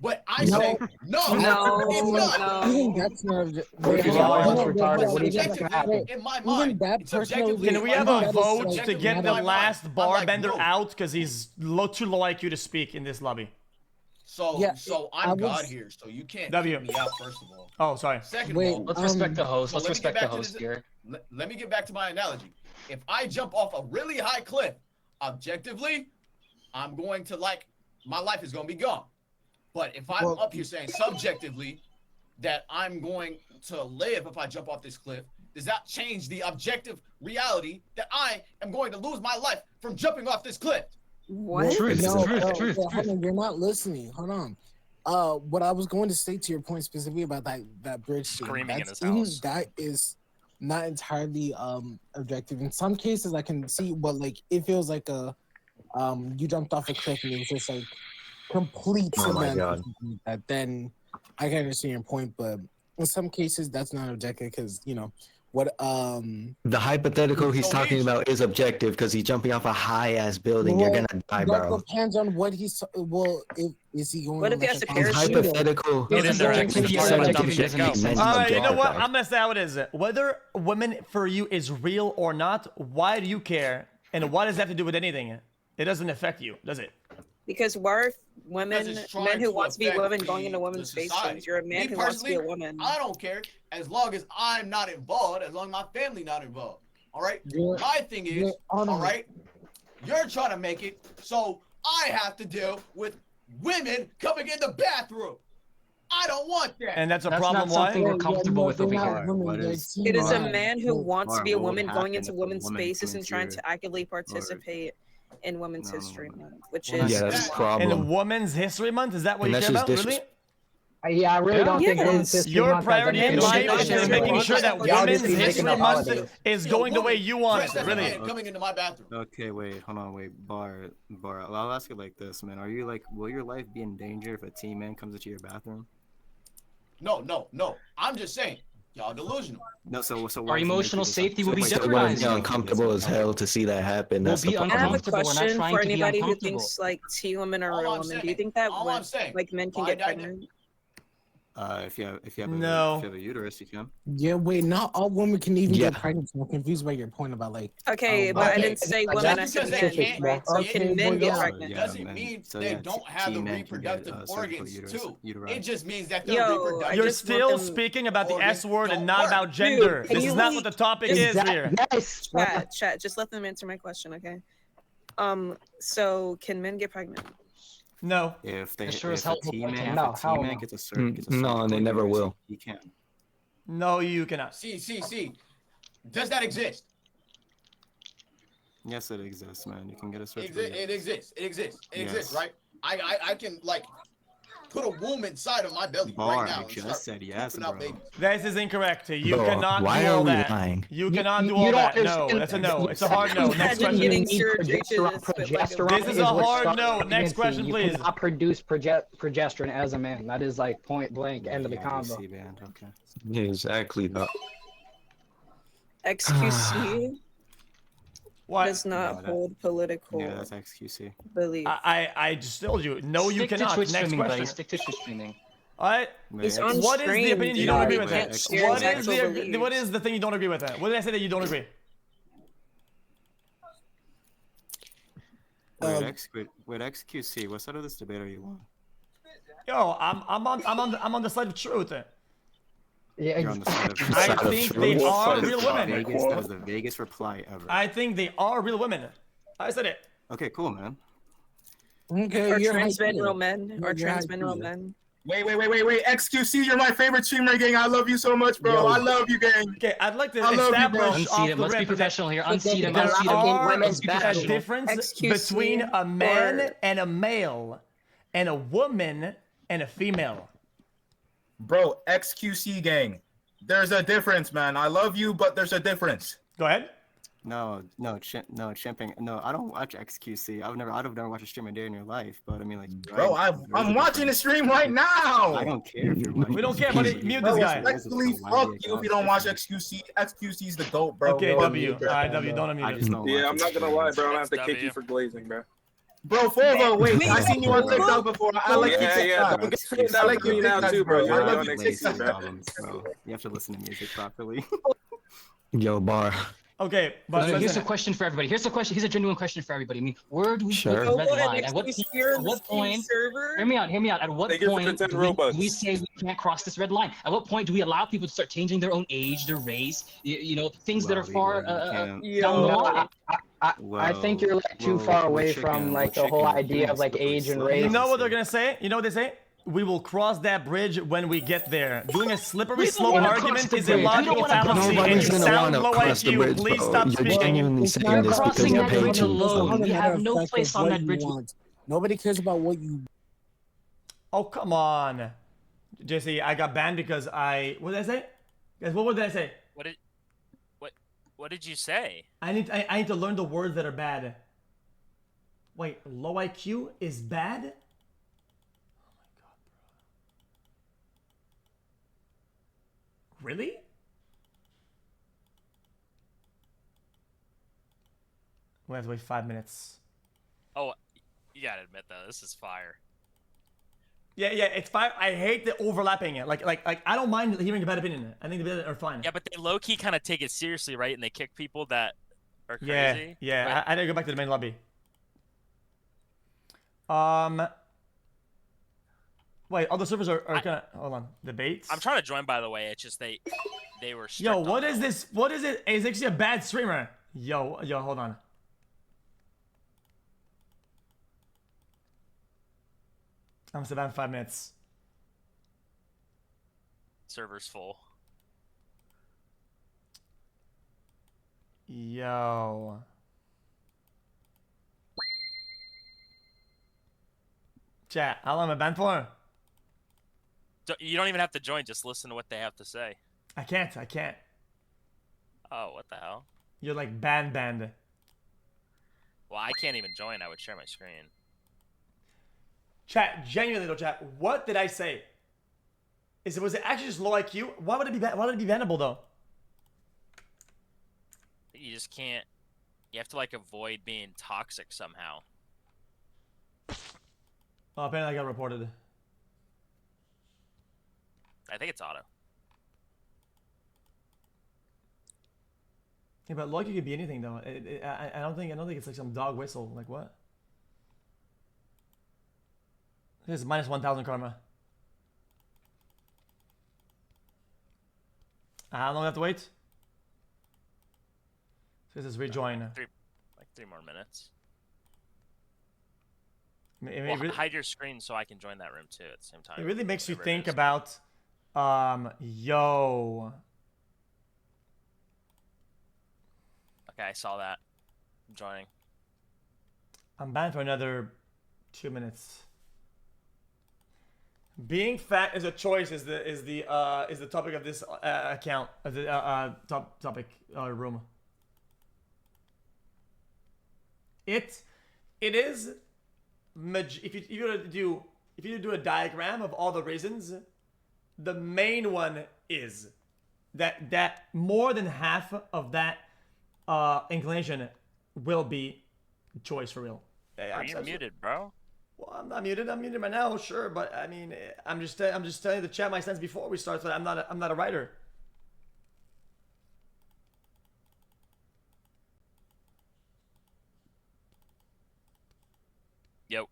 S18: But I say, no, it's not.
S11: Even that's not.
S3: What if he's almost retarded? What do you think's gonna happen?
S18: In my
S11: Even
S18: mind,
S11: that
S18: it's
S11: personally.
S18: objectively
S2: Can we
S18: in
S2: have
S18: my
S2: a
S18: mind.
S2: vote to
S18: Objectively
S2: get
S18: in
S2: the
S18: my
S2: last
S18: mind. I'm like,
S2: barbender
S18: no.
S2: out because he's too low IQ to speak in this lobby?
S18: So
S11: Yeah,
S18: I'm
S11: I
S18: God
S11: was-
S18: here, so you can't
S2: W.
S18: kick me out, first of all.
S2: Oh, sorry.
S18: Second
S11: Wait,
S18: of all,
S11: let's respect the
S21: host.
S18: so
S21: Let's
S18: let me
S21: respect
S18: get
S21: the
S18: back to
S21: host
S18: this-
S21: here.
S18: Let me get back to my analogy. If I jump off a really high cliff, objectively, I'm going to my life is going to be gone. But if I'm
S11: Well-
S18: up here saying subjectively that I'm going to live if I jump off this cliff, does that change the objective reality that I am going to lose my life from jumping off this cliff?
S22: What?
S21: Truth,
S11: No,
S21: truth,
S11: no,
S21: truth,
S11: hold
S21: truth.
S11: on, you're not listening. Hold on. What I was going to say to your point specifically about that bridge thing,
S1: Screaming in
S11: that's
S1: his house.
S11: that is not entirely objective. In some cases, I can see what like it feels like you jumped off a cliff and it was just like complete
S17: Oh my
S11: cement.
S17: God.
S11: That then I can understand your point, but in some cases that's not objective because what
S17: The hypothetical he's
S18: So
S17: talking
S18: he's-
S17: about is objective because he's jumping off a high ass building. You're
S11: Well,
S17: gonna die,
S11: that
S17: bro.
S11: depends on what he's is he going
S22: What
S11: on
S22: if he
S11: like
S22: has
S11: a
S22: a
S17: His
S22: parachute?
S17: hypothetical.
S1: Get in there,
S17: His
S1: actually.
S17: scientific
S1: Go.
S17: doesn't make sense.
S2: All right, you know
S17: objective,
S2: what?
S17: bro.
S2: I'm gonna say how it is. Whether women for you is real or not, why do you care? And what does that have to do with anything? It doesn't affect you, does it?
S22: Because why are women,
S18: it's trying
S22: men who
S18: to
S22: want to be
S18: affect
S22: women going into women's
S18: the
S22: spaces?
S18: society.
S22: You're a man
S18: Me
S22: who wants to be a
S18: personally,
S22: woman.
S18: I don't care as long as I'm not involved, as long as my family not involved. All right. My thing is, all right, you're trying to make it so I have to deal with women coming in the bathroom. I don't want that.
S2: And that's a
S3: That's
S2: problem.
S3: not something
S2: Why?
S3: we're comfortable with over here.
S22: It is a man who wants to be a
S17: what would
S22: woman going
S17: happen
S22: into
S17: if a
S22: women's
S17: woman
S22: spaces
S17: came
S22: and
S17: into
S22: trying
S17: your-
S22: to actively participate in Women's History Month, which
S3: Well,
S22: is
S3: yeah, that's a problem.
S2: In Women's History Month, is that what
S3: And
S2: you
S3: that's
S2: care about?
S3: just
S2: Really?
S3: Yeah, I really don't think Women's History
S2: Your
S3: Month has
S2: priority in
S3: anything to
S2: life
S3: do with
S2: is
S3: it.
S2: making sure that
S3: Y'all
S2: Women's
S3: just be making
S2: History
S3: up
S2: Month
S3: holidays.
S2: is going the way you want it. Really?
S18: Coming into my bathroom.
S15: Okay, wait, hold on, wait, Bar. I'll ask you like this, man. Are you like, will your life be in danger if a teen man comes into your bathroom?
S18: No. I'm just saying, y'all delusional.
S15: No, so why
S3: Our
S15: does it make
S3: emotional
S15: you dis-
S3: safety will be
S15: wait,
S17: Still
S15: why
S17: gonna
S15: does
S17: be
S15: it make you
S17: uncomfortable as hell to see that happen.
S3: We'll
S17: That's
S3: be
S17: the
S22: I have a
S3: uncomfortable. We're not
S22: question
S3: trying
S22: for
S3: to be
S22: anybody who
S3: uncomfortable.
S22: thinks like T women are real women. Do you think that
S18: all I'm saying,
S22: like men can
S18: by
S22: get pregnant?
S15: If you have if you
S2: No.
S15: have a uterus, you can.
S21: Yeah, wait, not all women can even
S17: Yeah.
S21: get pregnant. So I'm confused by your point about like.
S22: Okay, but I didn't say women. I said men,
S21: specific,
S22: right? So
S21: okay,
S22: can men
S21: well,
S22: get
S21: yeah.
S22: pregnant?
S18: Doesn't mean they don't have the reproductive organs too. It just means that their reproductive.
S2: You're still speaking about the S word and not about gender.
S22: Dude, can
S2: This
S22: you
S2: is not
S22: leave-
S2: what the topic
S22: just-
S2: is here.
S22: Chat, just let them answer my question, okay? So can men get pregnant?
S2: No.
S15: If they
S3: It
S15: if
S3: sure as
S15: a
S3: hell
S15: teen
S3: won't.
S15: man,
S3: No,
S15: if a
S3: hell
S15: teen man
S3: no.
S15: gets a certain
S17: No, they never will.
S15: He can.
S2: No, you cannot.
S18: See. Does that exist?
S15: Yes, it exists, man. You can get a certain.
S18: It exists,
S15: Yes.
S18: right? I can like put a womb inside of my belly
S15: Bar,
S18: right now.
S15: I
S18: and
S15: just
S18: start
S15: said yes,
S18: pooping out
S15: bro.
S18: babies.
S2: This is incorrect. You
S17: Bro,
S2: cannot
S17: why
S2: do all
S17: are we
S2: that.
S17: lying?
S2: You cannot do
S3: you
S2: all
S3: don't
S2: that. No,
S3: understand
S2: that's a
S3: that
S2: no.
S3: you
S2: It's a hard no. Next
S22: Imagine
S2: question.
S22: getting
S3: Progesterone,
S22: progesterone
S2: This is a
S3: what
S2: hard
S3: starts
S2: no. Next
S3: pregnancy.
S2: question,
S3: You
S2: please.
S3: cannot produce progesterone as a man. That is like point blank, end of the combo.
S15: Band, okay.
S17: Yeah, exactly. Though.
S22: XQC
S2: What?
S22: does not hold political
S15: Yeah, that's XQC.
S22: belief.
S2: I just told you. No, you
S3: Stick to
S2: cannot.
S3: Twitch
S2: Next
S3: streaming,
S2: question.
S3: buddy. Stick to Twitch streaming.
S2: All right.
S22: He's on
S2: What is the
S22: stream,
S2: opinion you
S22: dude.
S2: don't agree
S22: You
S2: with?
S22: can't share
S2: What
S22: his
S2: is
S22: actual
S2: the
S22: beliefs.
S2: what is the thing you don't agree with? What did I say that you don't agree?
S15: Wait, XQC. What side of this debate are you on?
S2: Yo, I'm on the side of truth.
S3: Yeah,
S15: You're on the side of
S2: I
S15: side of
S2: think
S15: truth.
S2: they
S15: What
S2: are
S15: side is
S2: real
S15: that?
S2: women.
S15: That was the vaguest reply ever.
S2: I think they are real women. I said it.
S15: Okay, cool, man.
S21: Okay,
S22: Or
S21: you're
S22: trans men
S21: hyping
S22: real
S21: it.
S22: men? Or
S21: You're
S22: trans
S21: hyping
S22: men real
S21: it.
S22: men?
S23: Wait. XQC, you're my favorite streamer, gang. I love you so much, bro.
S3: Yo.
S23: I love you, gang.
S2: Okay, I'd like to
S23: I love you, bro.
S2: establish off
S3: Unseat
S2: the
S3: him. Let's be
S2: rip that
S3: professional here. Unseat him.
S2: there
S3: Unseat him.
S2: are
S3: Let's be
S2: a
S3: professional.
S2: difference
S22: XQC
S2: between a man
S22: or-
S2: and a male, and a woman and a female.
S23: Bro, XQC, gang. There's a difference, man. I love you, but there's a difference.
S2: Go ahead.
S15: No, Chimping. No, I don't watch XQC. I've never watched a stream a day in your life. But I mean, like,
S23: Bro, I'm watching the stream right now.
S15: I don't care if you're watching.
S2: We don't care, buddy. Mute
S23: Bro,
S2: this guy.
S23: respectfully, fuck you if you don't watch XQC. XQC's the GOAT, bro.
S2: Okay,
S23: Fuck
S2: W.
S23: you,
S2: All
S23: bro.
S2: right, W. Don't unmute it.
S23: Yeah, I'm not gonna lie, bro. I'm gonna have to
S1: It's
S23: kick
S1: W.
S23: you for glazing, bro. Bro, Forvo, wait. I seen you on TikTok before. I like your TikTok. I like your TikTok, bro. I love your TikTok.
S15: Bro. You have to listen to music properly.
S17: Yo, Bar.
S2: Okay, but
S3: Here's
S2: listen.
S3: a question for everybody. Here's a question. Here's a genuine question for everybody. I mean, where do we
S17: Sure.
S3: put the red
S22: Go ahead,
S3: line? At what point?
S22: server?
S3: Hear me out. Hear me out. At what
S23: Thank you for
S3: point
S23: 10
S3: do
S23: Robux.
S3: we say we can't cross this red line? At what point do we allow people to start changing their own age, their race, you know, things that are far down the line? I think you're like too far away from like the whole idea of like age and race.
S2: You know what they're gonna say? You know what they say? We will cross that bridge when we get there. Doing a slippery slope
S3: wanna
S2: argument
S3: cross the
S2: is a
S3: bridge. We
S2: logical
S3: don't wanna
S2: fallacy, and
S17: Nobody's
S2: you
S17: gonna
S2: sound
S17: wanna
S2: low
S17: cross the
S2: IQ.
S17: bridge,
S2: Please
S17: bro.
S2: stop
S17: You're
S2: speaking.
S17: genuinely saying
S3: You're
S17: this because
S3: crossing
S17: you're
S3: that
S17: paid
S3: bridge
S17: to.
S3: alone. We have no
S21: Effect
S3: place
S21: of
S3: on
S21: what
S3: that
S21: you
S3: bridge.
S21: want. Nobody cares about what you.
S2: Oh, come on. Jesse, I got banned because what did I say? Guys, what did I say?
S1: What did you say?
S2: I need to learn the words that are bad. Wait, low IQ is bad? Oh my god, bro. Really? We have to wait 5 minutes.
S1: Oh, you gotta admit though, this is fire.
S2: Yeah, it's fine. I hate the overlapping it. Like I don't mind hearing a bad opinion. I think the bad are fine.
S1: Yeah, but they low key kind of take it seriously, right? And they kick people that are crazy.
S2: Yeah.
S1: But-
S2: I gotta go back to the main lobby. Wait, all the servers are kind of. Hold on. Debates?
S1: I'm trying to join, by the way. It's just they were.
S2: Yo, what is this? What is it? It's actually a bad streamer. Yo, hold on. I'm still down 5 minutes.
S1: Server's full.
S2: Yo. Chat, how long am I banned for?
S1: You don't even have to join. Just listen to what they have to say.
S2: I can't.
S1: Oh, what the hell?
S2: You're like banned.
S1: Well, I can't even join. I would share my screen.
S2: Chat, genuinely though, chat, what did I say? Was it actually just low IQ? Why would it be bannable though?
S1: You just can't. You have to like avoid being toxic somehow.
S2: Oh, apparently I got reported.
S1: I think it's auto.
S2: Yeah, but low IQ could be anything though. I don't think it's like some dog whistle. Like what? This is minus 1,000 karma. How long do I have to wait? This is rejoin.
S1: Like three more minutes.
S2: Well,
S1: hide your screen so I can join that room too at the same time.
S2: It really makes you think about, yo.
S1: Okay, I saw that. I'm joining.
S2: I'm banned for another 2 minutes. Being fat is a choice is the topic of this account of the topic room. It is if you do a diagram of all the reasons, the main one is that more than half of that inclination will be choice for real.
S1: Are you muted, bro?
S2: Well, I'm not muted. I'm muted right now, sure, but I mean, I'm just telling the chat my stance before we start. So I'm not a writer.
S1: Yo.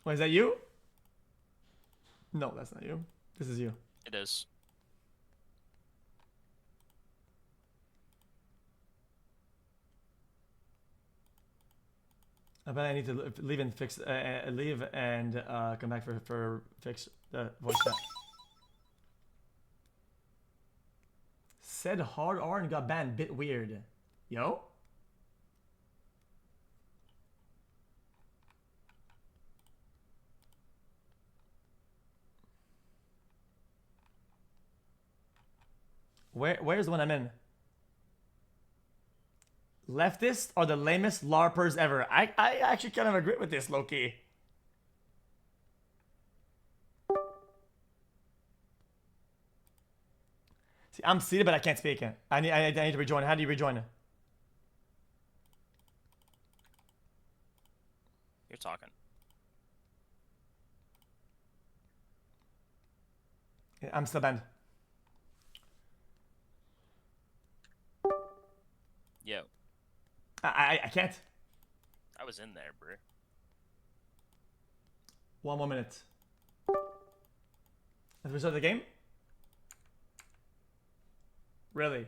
S2: Wait, is that you? No, that's not you. This is you.
S1: It is.
S2: I bet I need to leave and fix, leave and come back for fix the voice chat. Said hard R and got banned. Bit weird. Yo. Where's the one I'm in? Leftists are the lamest LARPers ever. I actually kind of agree with this, low-key. See, I'm seated, but I can't speak. I need to rejoin. How do you rejoin?
S1: You're talking.
S2: Yeah, I'm still banned.
S1: Yo.
S2: I can't.
S1: I was in there, bro.
S2: 1 more minute. Have we started the game? Really?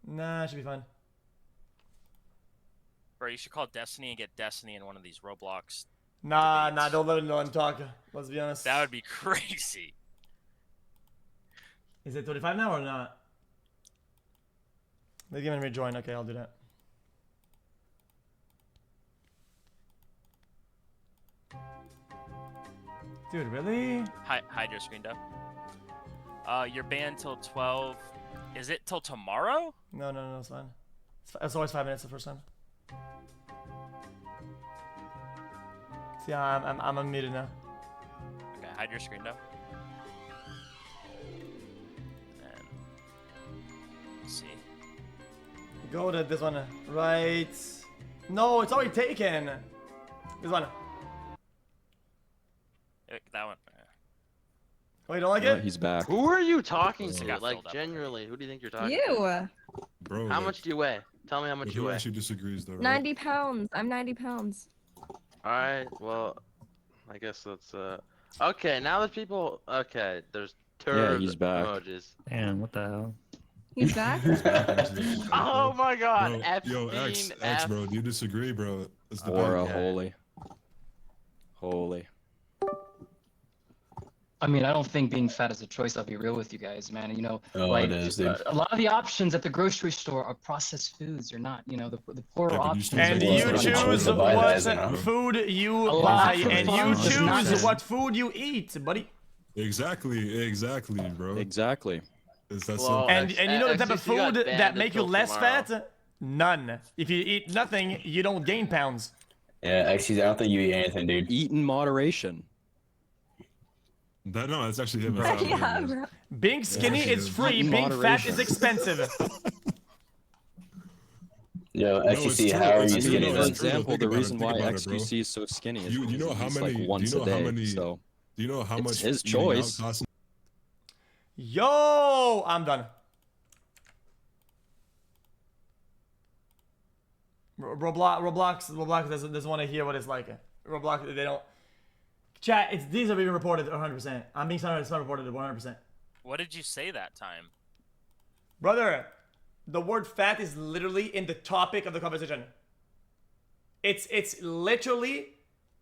S2: Nah, it should be fine.
S1: Bro, you should call Destiny and get Destiny in one of these Roblox.
S2: Nah, don't let him talk. Let's be honest.
S1: That would be crazy.
S2: Is it 35 now or not? Let's give him a rejoin. Okay, I'll do that. Dude, really?
S1: Hide your screen, Dub. You're banned till 12. Is it till tomorrow?
S2: No, it's fine. It's always 5 minutes the first time. See, I'm unmuted now.
S1: Okay, hide your screen, Dub. And let's see.
S2: Go to this one, right? No, it's already taken. This one.
S1: That one.
S2: Oh, you don't like it?
S4: He's back.
S5: Who are you talking
S1: So
S5: to?
S1: got
S5: Like,
S1: filled up.
S5: genuinely, who do you think you're talking to?
S14: You.
S13: Bro,
S5: How
S13: like,
S5: much do you weigh? Tell me how much you
S13: who
S5: weigh.
S13: actually disagrees though? Right?
S7: 90 pounds. I'm 90 pounds.
S5: Alright, well, I guess that's okay, now that people okay, there's
S4: Yeah,
S5: turd
S4: he's back.
S5: emojis.
S4: Damn, what the hell?
S22: He's back?
S5: Oh my god,
S6: Bro, yo, X,
S5: F.
S6: bro, do you disagree, bro? It's the
S4: Aura,
S6: bad.
S4: holy. Holy.
S3: I mean, I don't think being fat is a choice. I'll be real with you guys, man. You know,
S4: Oh,
S3: like
S4: it is, dude.
S3: a lot of the options at the grocery store are processed foods. Or not, you know, the poorer options.
S2: And
S3: are
S2: you choose what food you buy, and you choose what food you eat, buddy.
S6: Exactly, bro.
S4: Exactly.
S6: It's that
S5: Well,
S6: simple.
S2: And you know the type of
S5: XQC got
S2: food
S5: banned
S2: that make you
S5: until
S2: less
S5: tomorrow.
S2: fat? None. If you eat nothing, you don't gain pounds.
S4: Yeah, XQC, I don't think you eat anything, dude. Eat in moderation.
S6: No, that's actually him.
S7: Yeah, bro.
S2: Being skinny is free, being fat is expensive.
S4: Yo,
S6: No, it's
S4: XQC,
S6: true.
S4: how are
S6: It's
S4: you
S6: true,
S4: skinny?
S6: though.
S4: For
S6: It's true, though.
S4: example,
S6: Think
S4: the
S6: about it,
S4: reason
S6: think
S4: why
S6: about it, bro.
S4: XQC is so skinny is
S6: You know
S4: because
S6: how
S4: he eats
S6: many?
S4: like once
S6: do you know
S4: a
S6: how
S4: day.
S6: many?
S4: So
S6: Do you know how
S4: it's
S6: much
S4: his
S6: eating out
S4: choice.
S6: costs?
S2: Yo, I'm done. Roblox doesn't want to hear what it's like. Roblox, they don't. Chat, these are being reported 100%. I'm being it's not reported 100%.
S1: What did you say that time?
S2: Brother, the word fat is literally in the topic of the conversation. It's literally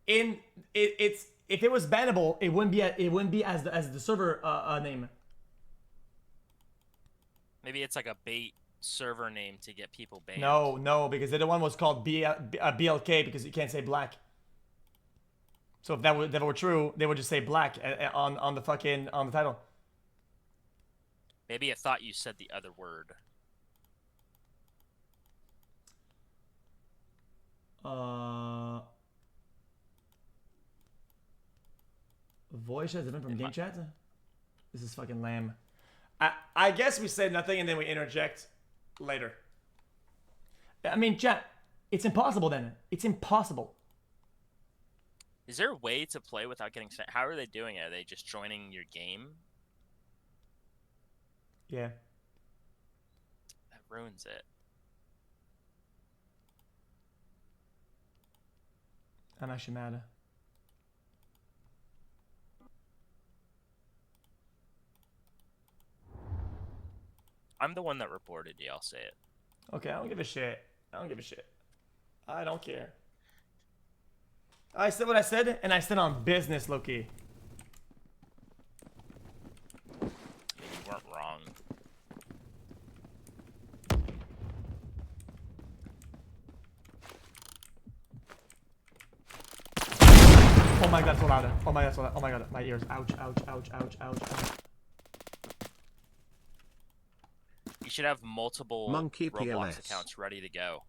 S2: in it's if it was bannable, it wouldn't be as the server name.
S1: Maybe it's like a bait server name to get people banned.
S2: No, because the other one was called BLK because you can't say black. So if that were true, they would just say black on the title.
S1: Maybe it thought you said the other word.
S2: Voice has different from game chat. This is fucking lame. I guess we say nothing and then we interject later. I mean, chat, it's impossible then. It's impossible.
S1: Is there a way to play without getting sent? How are they doing it? Are they just joining your game?
S2: Yeah.
S1: That ruins it.
S2: I'm actually mad.
S1: I'm the one that reported you, I'll say it.
S2: Okay, I don't give a shit. I don't care. I said what I said, and I said on business, Loki.
S1: You weren't wrong.
S2: Oh my god, so loud. Oh my god, so loud. Oh my god, my ears. Ouch, ouch, ouch, ouch, ouch, ouch.
S1: You should have multiple
S12: Monkey
S1: Roblox
S12: PLS.
S1: accounts ready to go.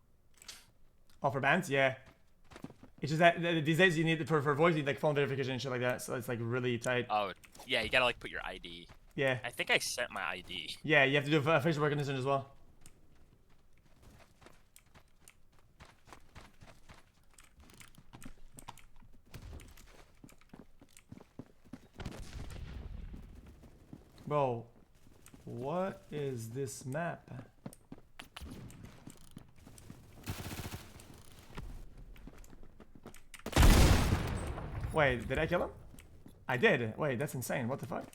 S2: Oh, for bands? Yeah. It's just that these days you need, for voice, you need like phone verification and shit like that, so it's like really tight.
S1: Oh, yeah, you gotta like put your ID.
S2: Yeah.
S1: I think I sent my ID.
S2: Yeah, you have to do facial recognition as well. Bro, what is this map? Wait, did I kill him? I did. Wait, that's insane. What the fuck?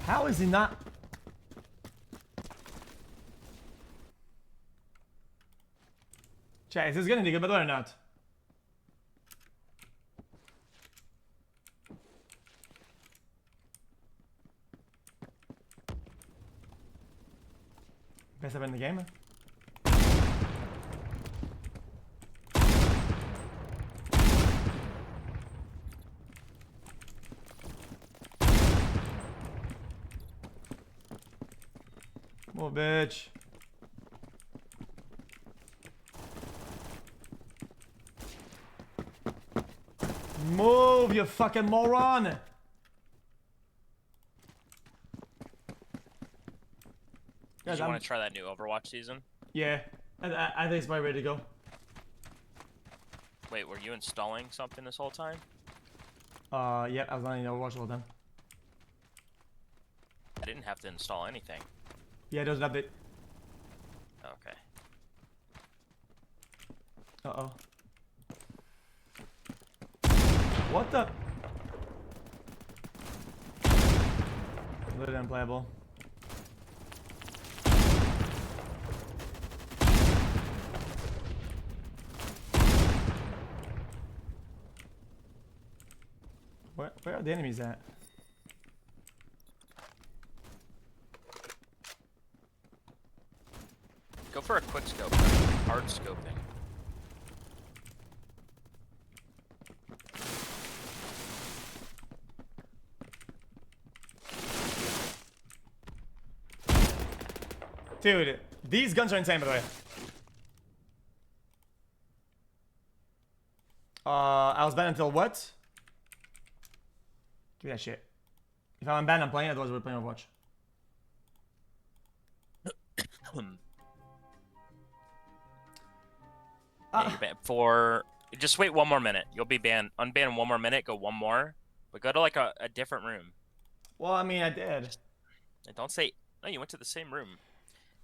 S2: How is he not? Chat, is this gonna be good by the way or not? Best ever in the game? Come on, bitch. Move, you fucking moron!
S1: Did you want to try that new Overwatch season?
S2: Yeah, I think it's probably ready to go.
S1: Wait, were you installing something this whole time?
S2: Yeah, I was running Overwatch all the time.
S1: I didn't have to install anything.
S2: Yeah, there's an update. Uh-oh. What the? Literally unplayable. Where are the enemies at?
S1: Go for a quick scope. Hard scoping.
S2: Dude, these guns are insane, by the way. I was banned until what? Give me that shit. If I'm banned, I'm playing. Otherwise, we're playing Overwatch.
S1: Yeah, you're banned for. Just wait 1 more minute. You'll be banned. Unban in 1 more minute. Go 1 more. But go to like a different room.
S2: Well, I mean, I did.
S1: And don't say. No, you went to the same room.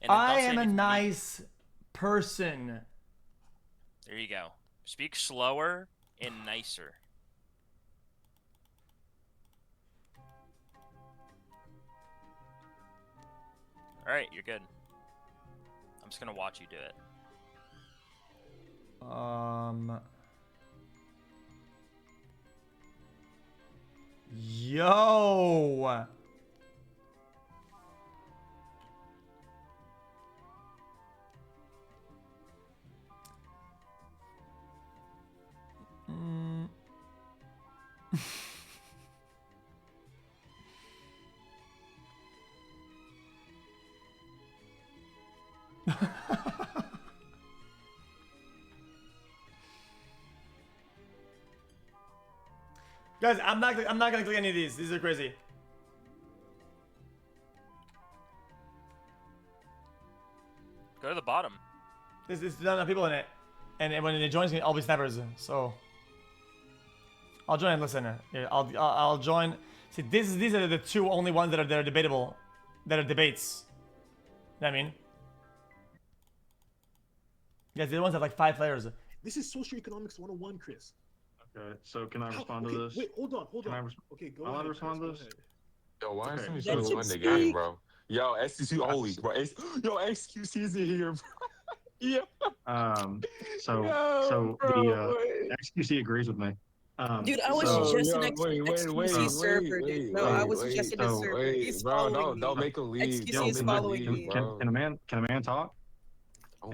S1: And then
S2: I
S1: don't say
S2: am a
S1: anything to me.
S2: nice person.
S1: There you go. Speak slower and nicer. Alright, you're good. I'm just gonna watch you do it.
S2: Yo. Guys, I'm not gonna click any of these. These are crazy.
S1: Go to the bottom.
S2: There's not enough people in it, and when it joins me, I'll be snipers. So I'll join and listen. Yeah, I'll join. See, these are the two only ones that are debatable, that are debates. You know what I mean? Guys, the other ones have like 5 players.
S9: This is Socioeconomics 101, Chris.
S10: Okay, so can I respond to this?
S9: Wait, hold on. Okay, go ahead.
S10: I respond to this?
S9: Go
S13: Yo, why
S9: ahead.
S13: is somebody trying to win the game, bro? Yo, xQc holy, bro. Yo, xQc is in here, bro. Yeah.
S10: So the xQc agrees with me.
S22: Dude, I was just an xQc server, dude. No, I was just in a server. He's following me.
S13: Don't make him leave.
S22: xQc is following me.
S10: Can a man talk?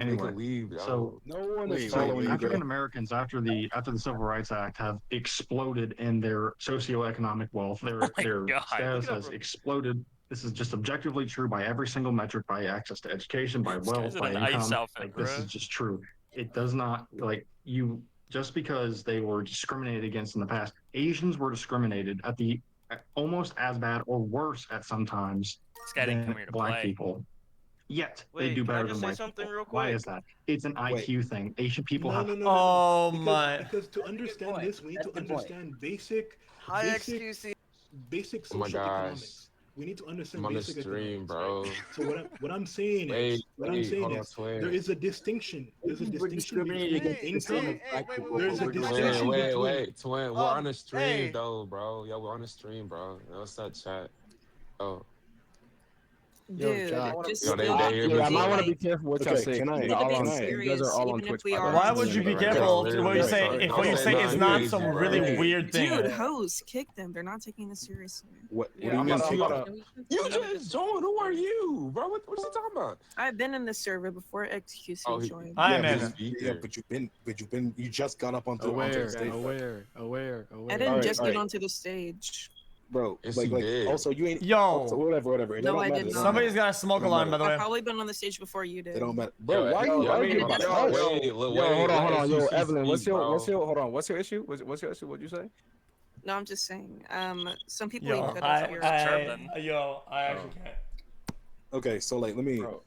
S10: Anyway, so
S13: no one
S10: is following African Americans after the Civil Rights Act have exploded in their socioeconomic wealth. Their status has exploded. This is just objectively true by every single metric, by access to education, by wealth, by income. This is just true. It does not just because they were discriminated against in the past. Asians were discriminated almost as bad or worse at sometimes than black people. Yet they do better than white people. Why is that? It's an IQ thing. Asian people have.
S2: Oh
S9: my! Because to understand this, we need to understand basic socioeconomics. We need to understand
S13: I'm on the
S9: basic
S13: stream,
S9: economics,
S13: bro.
S9: right? So what I'm saying is, there is a distinction. There's a distinction between income. There's a distinction between.
S13: Wait, twin. We're on the stream though, bro. Yo, we're on the stream, bro. What's that chat? Oh.
S22: Dude,
S13: I
S21: might want to be careful what y'all say. You guys are all on Twitch.
S2: Why would you be careful what you say if what you say is not some really weird thing?
S22: Dude, host, kick them. They're not taking this seriously.
S13: What do you mean? You just joined. Who are you, bro? What's he talking about?
S22: I've been in this server before xQc joined.
S2: I am.
S9: Yeah, but you just got up onto
S20: aware.
S22: I didn't just get onto the stage.
S9: Bro,
S13: yes,
S9: like also you ain't whatever.
S22: No, I did not.
S2: Somebody's got a smoke alarm, by the way.
S22: I've probably been on the stage before you did.
S9: It don't matter, bro. Why you?
S21: Hold on, yo, Evelyn. What's your issue? What's your issue? What'd you say?
S22: No, I'm just saying. Some people
S2: Yo,
S22: ain't cut off here.
S2: I actually can't.
S9: Okay, so like, let me. All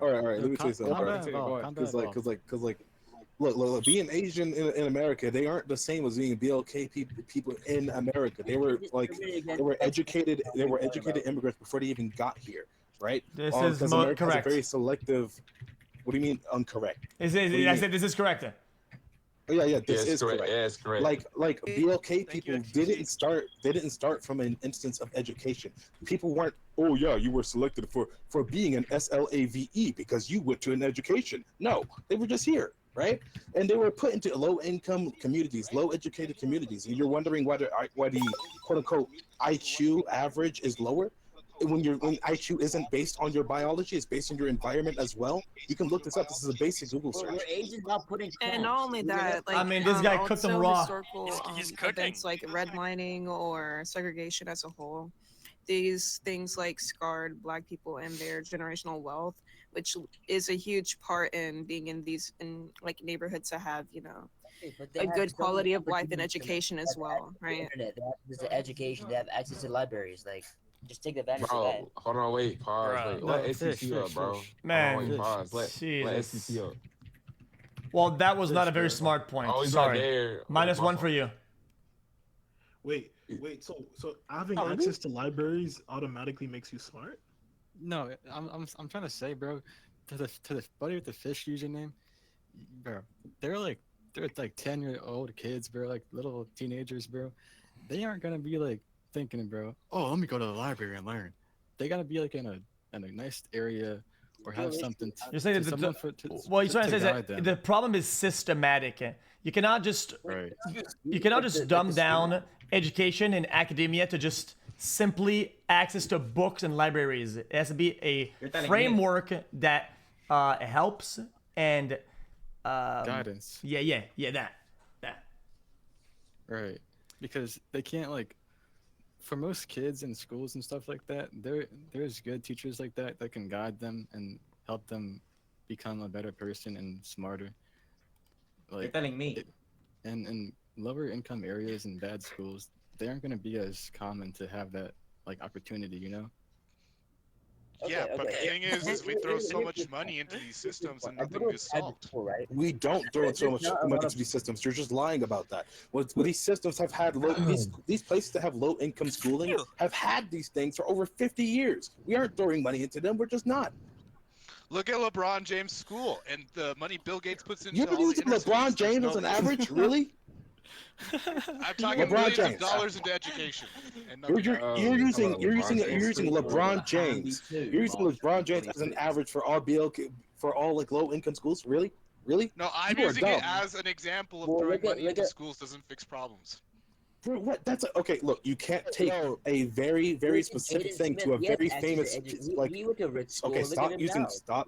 S9: right. Let me tell you something, bro. Because look, being Asian in America, they aren't the same as being BLK people in America. They were educated immigrants before they even got here, right?
S2: This is
S9: America
S2: correct.
S9: has a very selective What do you mean incorrect?
S2: I said this is correct.
S9: Oh, yeah, this is
S13: correct.
S9: correct.
S13: Yeah, it's correct.
S9: Like BLK people didn't start from an instance of education. People weren't, oh yeah, you were selected for being an SLAVE because you went to an education. No, they were just here, right? And they were put into low-income communities, low-educated communities. And you're wondering why the quote-unquote IQ average is lower? When IQ isn't based on your biology, it's based on your environment as well. You can look this up. This is a basic Google search.
S22: And not only that, like,
S2: I mean, this guy cooked them
S22: also
S2: raw.
S22: Historical,
S1: He's cooking.
S22: events like redlining or segregation as a whole. These things like scarred Black people and their generational wealth, which is a huge part in being in these like neighborhoods to have, you know, a good quality of life and education as well, right?
S8: Internet, they have access to education, they have access to libraries, like. Just take advantage of that.
S13: Bro, hold on, wait, pause.
S1: Bruh.
S13: Wait, let SCC up, bro.
S2: Man,
S13: hold on, wait, pause. Let
S2: Jesus.
S13: SCC up.
S2: Well, that was not a very smart point.
S13: Oh, he's not
S2: Sorry.
S13: there.
S2: -1 for you.
S16: Wait. So having access to libraries automatically makes you smart?
S19: No, I'm trying to say, bro, to the buddy with the fish username, bro, they're like 10-year-old kids, bro, like little teenagers, bro. They aren't gonna be like thinking, bro, oh, let me go to the library and learn. They gotta be like in a nice area or have something.
S2: You're saying that you're trying to say that the problem is systematic. You cannot just dumb down education and academia to just simply access to books and libraries. It has to be a framework that helps and
S19: guidance.
S2: Yeah, that.
S19: Right, because they can't like. For most kids in schools and stuff like that, there's good teachers like that can guide them and help them become a better person and smarter. Like,
S8: You're telling me.
S19: In lower income areas and bad schools, they aren't going to be as common to have that like opportunity, you know?
S24: Yeah, but the thing is we throw so much money into these systems and nothing is solved.
S9: We don't throw so much money into these systems. You're just lying about that. These systems have had these places that have low income schooling have had these things for over 50 years. We aren't throwing money into them. We're just not.
S24: Look at LeBron James' school and the money Bill Gates puts into
S9: You ever used LeBron James as an average? Really?
S24: I'm talking millions of dollars into education. And
S9: You're using LeBron James. You're using LeBron James as an average for all BLK for all like low income schools. Really?
S24: No, I'm using it as an example of throwing money into schools doesn't fix problems.
S9: Bro, what? That's okay. Look, you can't take a very specific thing to a very famous like. Okay, stop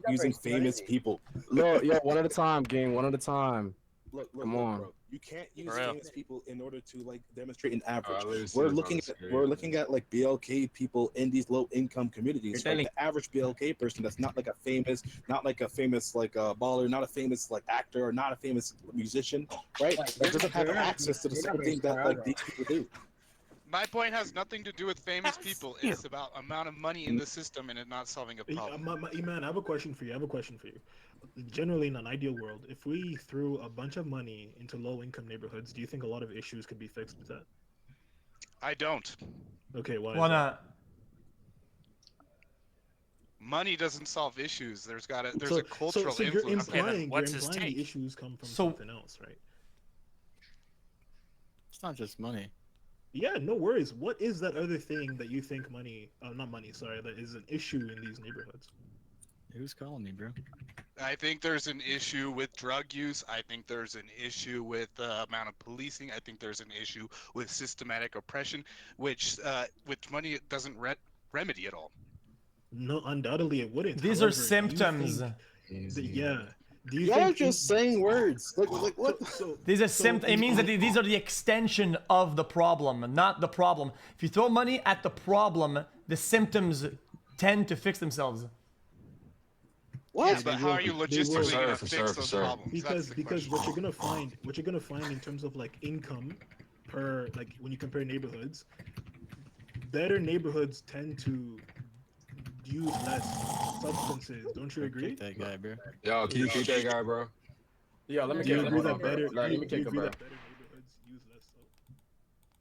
S9: using famous people.
S21: No, yo, one at a time, gang. One at a time.
S9: Look,
S21: come on.
S9: bro. You can't use famous people in order to like demonstrate an average. We're looking at like BLK people in these low income communities. Right? The average BLK person that's not like a famous like baller, not a famous like actor, or not a famous musician, right? That doesn't have access to the same thing that like these people do.
S24: My point has nothing to do with famous people. It's about amount of money in the system and it not solving a problem.
S16: Iman, I have a question for you. Generally, in an ideal world, if we threw a bunch of money into low-income neighborhoods, do you think a lot of issues could be fixed with that?
S24: I don't.
S16: Okay, why?
S2: Why not?
S24: Money doesn't solve issues. There's a cultural
S16: so
S24: influence.
S16: You're implying the issues come from something else, right?
S19: It's not just money.
S16: Yeah, no worries. What is that other thing that you think that is an issue in these neighborhoods?
S19: Who's calling me, bro?
S24: I think there's an issue with drug use. I think there's an issue with the amount of policing. I think there's an issue with systematic oppression, which money it doesn't remedy at all.
S16: No, undoubtedly it wouldn't.
S2: These are symptoms.
S9: Y'all just saying words. Like what?
S2: These are symptoms. It means that these are the extension of the problem, not the problem. If you throw money at the problem, the symptoms tend to fix themselves.
S24: What? Yeah, but how are you logistically going to fix those problems?
S16: Because what you're gonna find in terms of like income per like when you compare neighborhoods, better neighborhoods tend to use less substances. Don't you agree?
S19: That guy, bro.
S13: Yo, can you keep that guy, bro?
S21: Yeah, let me
S16: Do you
S21: get
S16: agree that better?
S21: Let me kick him, bro.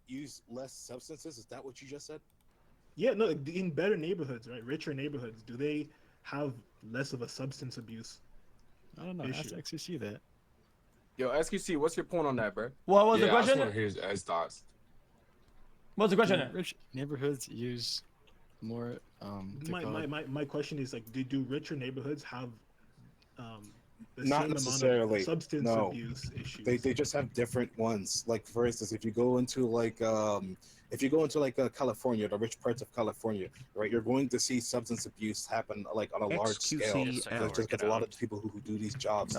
S9: Use less substances? Is that what you just said?
S16: Yeah, no. In better neighborhoods, right? Richer neighborhoods, do they have less of a substance abuse
S19: I don't know. Ask xQc that.
S21: Yo, xQc, what's your point on that, bro?
S2: What was the
S13: I
S2: question?
S13: just want to hear his thoughts.
S2: What's the question?
S19: Rich neighborhoods use more.
S16: My question is like, do richer neighborhoods have the
S9: Not
S16: same
S9: necessarily.
S16: amount of substance
S9: No.
S16: abuse issues?
S9: They just have different ones. Like for instance, if you go into like California, the rich parts of California, right, you're going to see substance abuse happen like on a large scale. Just because a lot of the people who do these jobs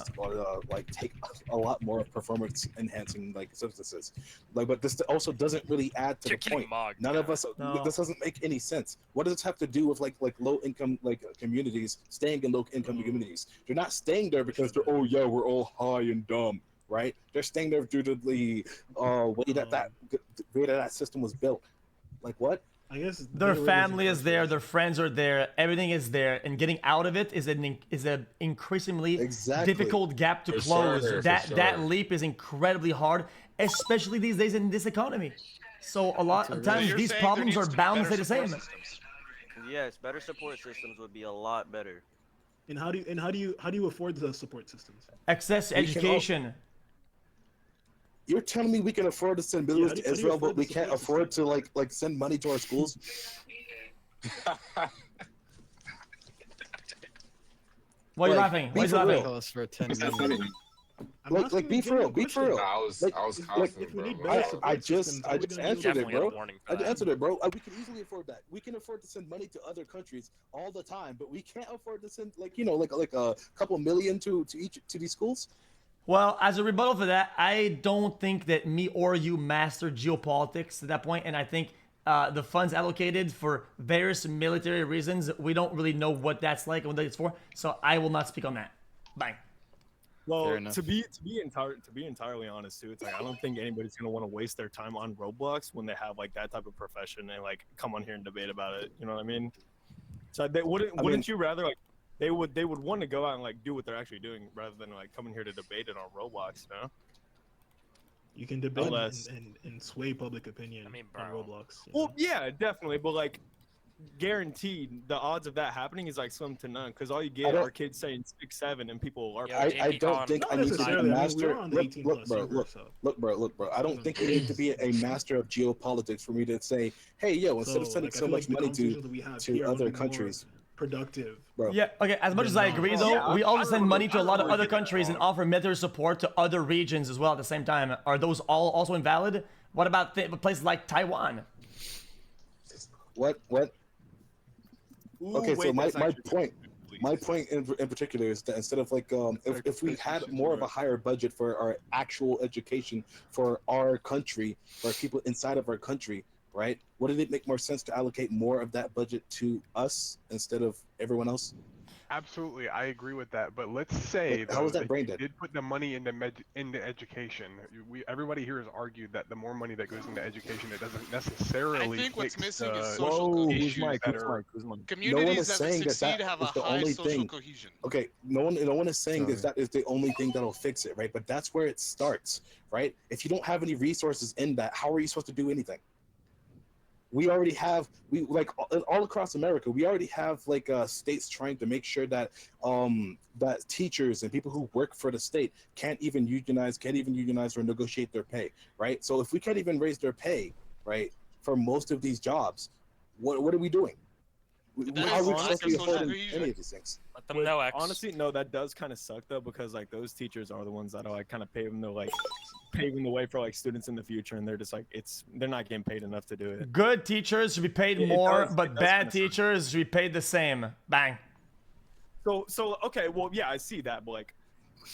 S9: like take a lot more performance enhancing like substances. Like, but this also doesn't really add to the point. None of us. This doesn't make any sense. What does this have to do with like low income communities staying in low income communities? They're not staying there because they're we're all high and dumb. Right? They're staying there due to the way that system was built. Like what?
S16: I guess
S2: their family is there, their friends are there, everything is there, and getting out of it is an increasingly difficult gap to close. That leap is incredibly hard, especially these days in this economy. So a lot of times these problems are bound to stay the same.
S11: Yes, better support systems would be a lot better.
S16: And how do you afford the support systems?
S2: Access to education.
S9: You're telling me we can afford to send billions to Israel, but we can't afford to like send money to our schools?
S2: Why are you laughing? Why are you laughing?
S19: For 10 million.
S9: Like be for real, be for real.
S13: I was confident, bro.
S9: I just answered it, bro. I answered it, bro. We can easily afford that. We can afford to send money to other countries all the time, but we can't afford to send like a couple million to these schools.
S2: Well, as a rebuttal for that, I don't think that me or you master geopolitics to that point, and I think the funds allocated for various military reasons, we don't really know what that's like and what it's for. So I will not speak on that. Bang.
S15: Well, to be entirely honest too, it's like I don't think anybody's gonna want to waste their time on Roblox when they have like that type of profession and like come on here and debate about it. You know what I mean? So they wouldn't you rather like they would want to go out and like do what they're actually doing rather than like coming here to debate it on Roblox, you know?
S16: You can debate and sway public opinion on Roblox.
S15: Well, yeah, definitely, but like guaranteed the odds of that happening is like slim to none because all you get are kids saying 6'7" and people are.
S9: I don't think I need to be a master. Look, bro. I don't think you need to be a master of geopolitics for me to say, hey, yo, instead of sending so much money to other countries.
S16: Productive,
S9: bro.
S2: Yeah, okay, as much as I agree though, we also send money to a lot of other countries and offer military support to other regions as well at the same time. Are those all also invalid? What about places like Taiwan?
S9: What? Okay, so my point in particular is that instead of like if we had more of a higher budget for our actual education for our country, for people inside of our country, right? Wouldn't it make more sense to allocate more of that budget to us instead of everyone else?
S18: Absolutely, I agree with that. But let's say
S9: how was that brain dead?
S18: Did put the money into education. Everybody here has argued that the more money that goes into education, it doesn't necessarily.
S24: I think what's missing is
S18: social
S24: cohesion. Communities that succeed have a high social cohesion.
S9: Okay, no one is saying that is the only thing that'll fix it, right? But that's where it starts, right? If you don't have any resources in that, how are you supposed to do anything? We already have, all across America, we already have like states trying to make sure that that teachers and people who work for the state can't even unionize or negotiate their pay, right? So if we can't even raise their pay, right, for most of these jobs, what are we doing? How are we supposed to be affording any of these things?
S1: Let them know,
S15: honestly, no, that does kind of suck though, because like those teachers are the ones that are like kind of paving the way for like students in the future, and they're just like they're not getting paid enough to do it.
S2: Good teachers should be paid more, but bad teachers should be paid the same. Bang.
S15: So okay, well yeah, I see that, but like,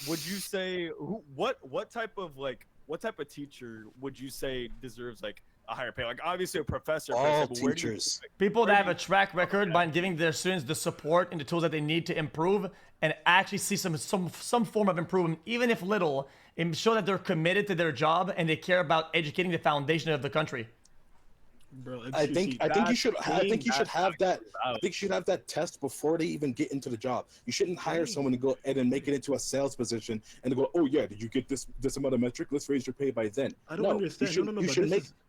S15: would you say what type of teacher would you say deserves like a higher pay? Like obviously a professor.
S9: All teachers.
S2: People that have a track record by giving their students the support and the tools that they need to improve and actually see some form of improvement, even if little, and show that they're committed to their job and they care about educating the foundation of the country.
S16: Bro,
S9: I think you should have that test before they even get into the job. You shouldn't hire someone to go and then make it into a sales position and to go, oh yeah, did you get this amount of metric? Let's raise your pay by then.
S16: I don't understand.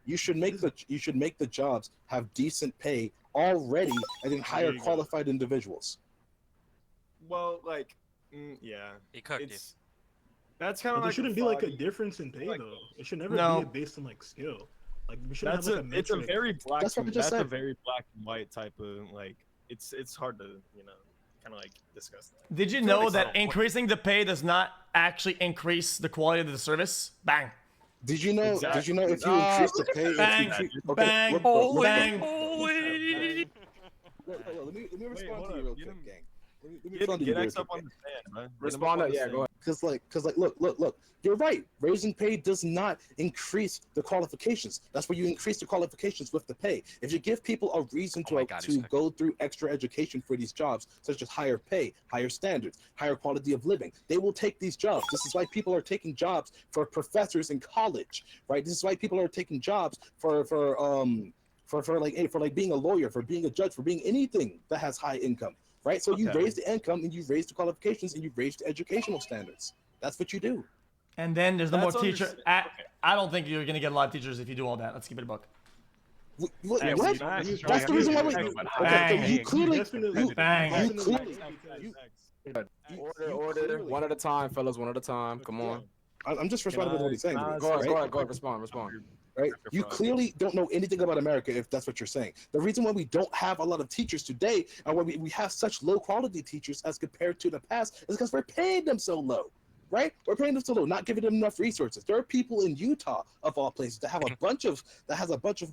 S9: You should make the jobs have decent pay already and then hire qualified individuals.
S15: Well, like Yeah.
S1: He cooked you.
S15: That's kind
S16: But
S15: of
S16: there
S15: like
S16: shouldn't be like a difference in pay though. It should never be based on like skill. Like we shouldn't have like a metric.
S15: It's a very black.
S9: That's what I just
S15: That's a
S9: said.
S15: very black and white type of like. It's hard to kind of like discuss that.
S2: Did you know that increasing the pay does not actually increase the quality of the service? Bang.
S9: Did you know? Exactly. Did you know if you increase the pay?
S2: Bang, bang, bang.
S9: Let me respond to you real quick, gang. Let me respond to you
S15: Get
S9: real
S15: X up
S9: quick,
S15: on the stand, man.
S21: Respond up, yeah, go ahead.
S9: Cause like, look. You're right. Raising pay does not increase the qualifications. That's where you increase the qualifications with the pay. If you give people a reason to go through extra education for these jobs, such as higher pay, higher standards, higher quality of living, they will take these jobs. This is why people are taking jobs for professors in college, right? This is why people are taking jobs for being a lawyer, for being a judge, for being anything that has high income. Right, so you raise the income and you raise the qualifications and you raise the educational standards. That's what you do.
S2: And then there's no more teacher. I don't think you're gonna get a lot of teachers if you do all that. Let's keep it a buck.
S9: What? That's the reason why you clearly.
S21: Order. One at a time, fellas. One at a time. Come on.
S9: I'm just responding to what he's saying.
S21: Go ahead. Respond.
S9: Right? You clearly don't know anything about America if that's what you're saying. The reason why we don't have a lot of teachers today and why we have such low quality teachers as compared to the past is because we're paying them so low. Right? We're paying them so low, not giving them enough resources. There are people in Utah, of all places, that have a bunch of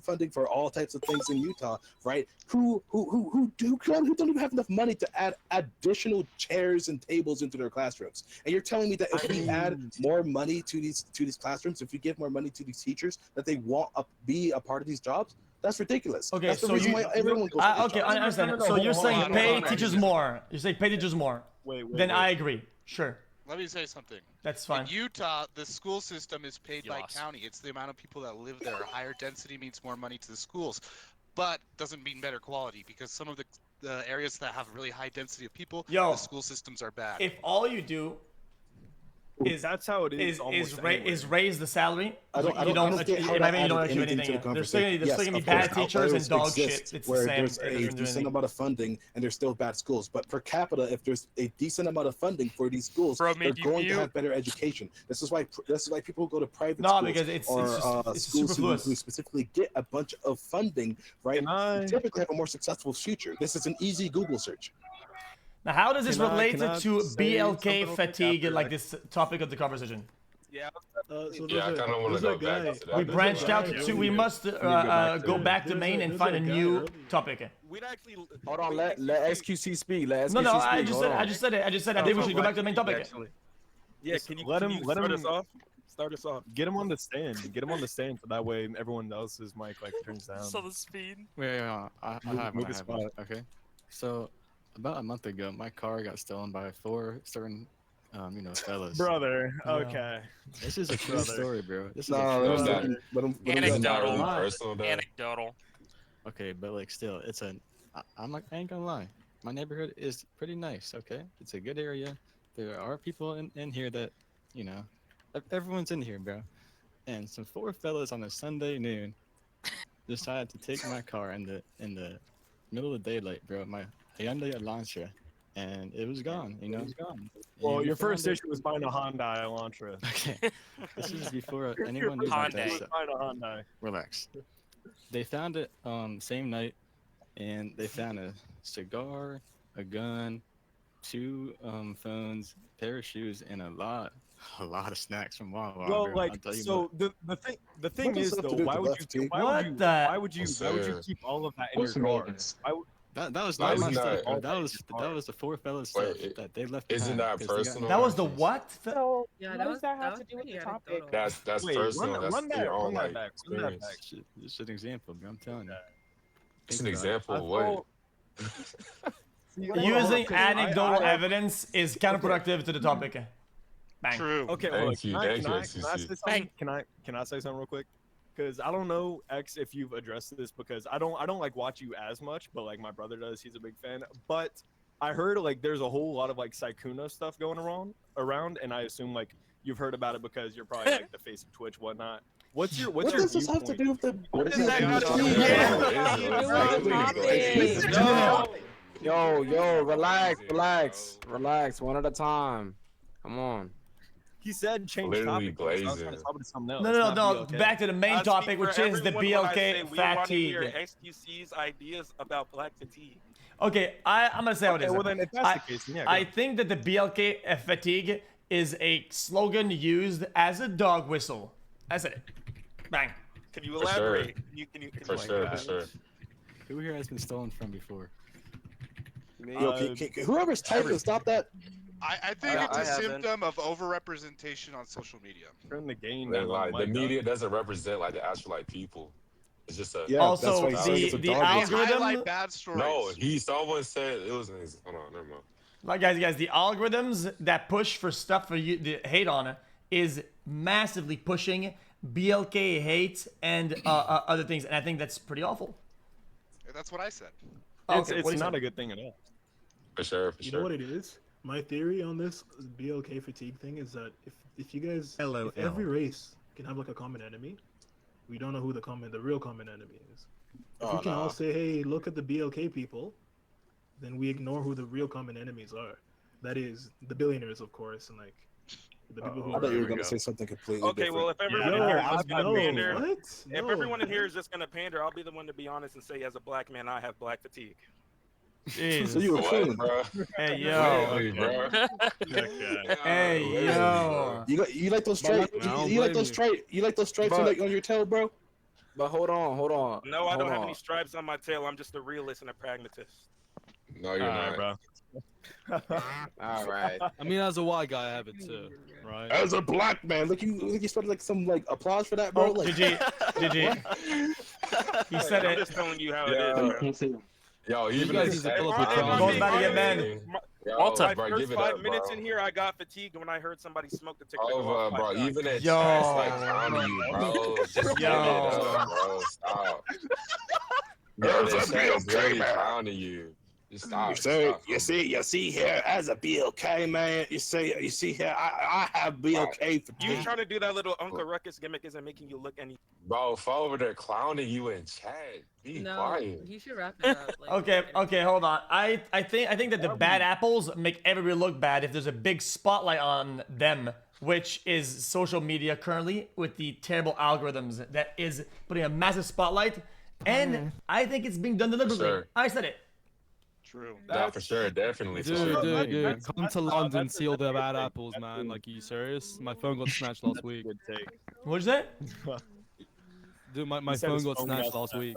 S9: funding for all types of things in Utah, right? Who don't even have enough money to add additional chairs and tables into their classrooms. And you're telling me that if we add more money to these classrooms, if we give more money to these teachers, that they won't be a part of these jobs? That's ridiculous.
S2: Okay,
S9: that's the
S2: so
S9: reason why everyone goes to
S2: okay, I understand. So you're saying pay teaches more. You're saying pay teaches more. Then I agree. Sure.
S24: Let me say something.
S2: That's fine.
S24: In Utah, the school system is paid by county. It's the amount of people that live there. Higher density means more money to the schools, but doesn't mean better quality because some of the areas that have really high density of people, the school systems are bad.
S2: If all you do
S15: that's how it is.
S2: Raise the salary.
S9: You don't achieve
S2: anything. There's still gonna be bad teachers and dog shit. It's
S9: where
S2: the same.
S9: there's a decent amount of funding and there's still bad schools. But per capita, if there's a decent amount of funding for these schools, they're going to have better education. This is why people go to private schools
S2: because it's
S9: schools who specifically get a bunch of funding, right? Typically have a more successful future. This is an easy Google search.
S2: Now, how does this relate to BLK fatigue, like this topic of the conversation?
S13: I kind of want to go back to that.
S2: We branched out to two. We must go back to main and find a new topic.
S21: Hold on, let xQc speak. Let xQc
S2: No,
S21: speak.
S2: I just said it. I think we should go back to the main topic.
S15: Yeah, can you let him start us off? Get him on the stand. So that way everyone else's mic like turns down.
S1: So the speed.
S19: Wait, I have one. Okay, so. About a month ago, my car got stolen by 4 certain, fellas.
S15: Brother, okay.
S19: This is a true story, bro. This is
S1: anecdotal.
S19: Okay, but like still, I ain't gonna lie. My neighborhood is pretty nice, okay? It's a good area. There are people in here that, everyone's in here, bro. And some 4 fellas on a Sunday noon decided to take my car in the middle of the daylight, bro. My Hyundai Elantra, and it was gone. It was gone.
S15: Well, your first issue was buying a Hyundai Elantra.
S19: Okay, this is before anyone knew about that. So relax. They found it same night, and they found a cigar, a gun, 2 phones, pair of shoes, and a lot of snacks from Wawa.
S15: Well, like, so the thing is though, why would you keep all of that in your car?
S19: That was not my stuff. That was the 4 fellas stuff that they left behind.
S13: Isn't that personal?
S2: That was the what?
S3: So what does that have to do with the topic?
S13: That's personal. That's your own like experience.
S19: It's an example, bro. I'm telling you.
S13: It's an example of what?
S2: Using anecdotal evidence is counterproductive to the topic. Bang.
S1: True.
S15: Okay, well, can I say something real quick? Because I don't know, X, if you've addressed this, because I don't like watch you as much, but like my brother does, he's a big fan. But I heard like there's a whole lot of like Saikuna stuff going around, and I assume like you've heard about it because you're probably like the face of Twitch, whatnot. What does this have to do with the?
S9: What does that
S15: got to do
S9: with
S21: Yo, relax, one at a time. Come on.
S15: He said change
S13: Literally
S15: topic. So I was trying
S13: blazing.
S15: to talk about something else.
S2: No.
S15: not BLK.
S2: Back to the main topic, which is the BLK fatigue.
S5: xQc's ideas about black fatigue.
S2: Okay, I'm gonna say what it is.
S15: Well, then if that's the case, then yeah.
S2: I think that the BLK fatigue is a slogan used as a dog whistle. That's it. Bang.
S5: Can you elaborate? Can you
S13: For sure.
S19: Who here has been stolen from before?
S9: Yo, whoever's typing, stop that.
S24: I think it's a symptom of overrepresentation on social media.
S15: Turn the game
S13: Then,
S15: down.
S13: like, the media doesn't represent like the actual like people. It's just a.
S9: Yeah,
S2: Also,
S9: that's why he's saying it's a
S2: the
S9: dog whistle.
S2: algorithm.
S24: Highlight bad stories.
S13: No, someone said it was. Hold on, never mind.
S2: Like guys, the algorithms that push for stuff for you to hate on is massively pushing BLK hate and other things, and I think that's pretty awful.
S24: That's what I said.
S15: It's not a good thing at all.
S13: For sure.
S16: You know what it is? My theory on this BLK fatigue thing is that if you guys, if every race can have like a common enemy, we don't know who the real common enemy is. If we can all say, hey, look at the BLK people, then we ignore who the real common enemies are. That is the billionaires, of course, and like the people who.
S9: I thought you were gonna say something completely different.
S5: Well, if everyone in here is just gonna pander,
S16: What?
S5: if everyone in here is just gonna pander, I'll be the one to be honest and say, as a black man, I have black fatigue.
S2: Jesus.
S9: So you were fooling,
S13: bro.
S2: Hey yo.
S13: Bro.
S2: Hey yo.
S9: You like those stripes? You like those stripes? You like those stripes on your tail, bro?
S21: But hold on.
S5: No, I don't have any stripes on my tail. I'm just a realist and a pragmatist.
S13: No, you're not,
S15: bro.
S21: All right.
S19: I mean, as a white guy, I have it too, right?
S9: As a black man, look, you expected like some like applause for that, bro?
S2: Oh,
S9: Like,
S2: did you? He said
S5: I'm
S2: it.
S5: just telling you how it is, bro.
S13: Yo, even
S19: guys
S13: if
S19: just
S13: you
S19: pull up
S13: said-
S19: the
S2: Both about to get banned.
S1: Walter,
S13: bro,
S5: First
S13: give it
S5: 5
S13: up,
S5: minutes
S13: bro.
S5: in here, I got fatigued when I heard somebody smoke the ticket.
S13: Over, bro. Even in
S2: Yo.
S13: chat's like clowning you, bro. Just give it up, bro. Stop. Bro, this shit is really clowning you. Just stop.
S9: you see here as a BLK man. You see here, I have BLK for
S5: You trying to do that little Uncle Ruckus gimmick isn't making you look any.
S13: Bro, fall over there clowning you in chat. Be quiet.
S3: He should wrap it up. Like,
S2: Okay, hold on. I think that the bad apples make everybody look bad if there's a big spotlight on them, which is social media currently with the terrible algorithms that is putting a massive spotlight, and I think it's being done deliberately.
S13: Sure.
S2: I said it.
S5: True.
S13: Nah, for sure, definitely.
S19: Dude. Come to London, see all the bad apples, man. Like, are you serious? My phone got snatched last week.
S15: Good take.
S2: What's that?
S19: Dude, my phone got snatched last week.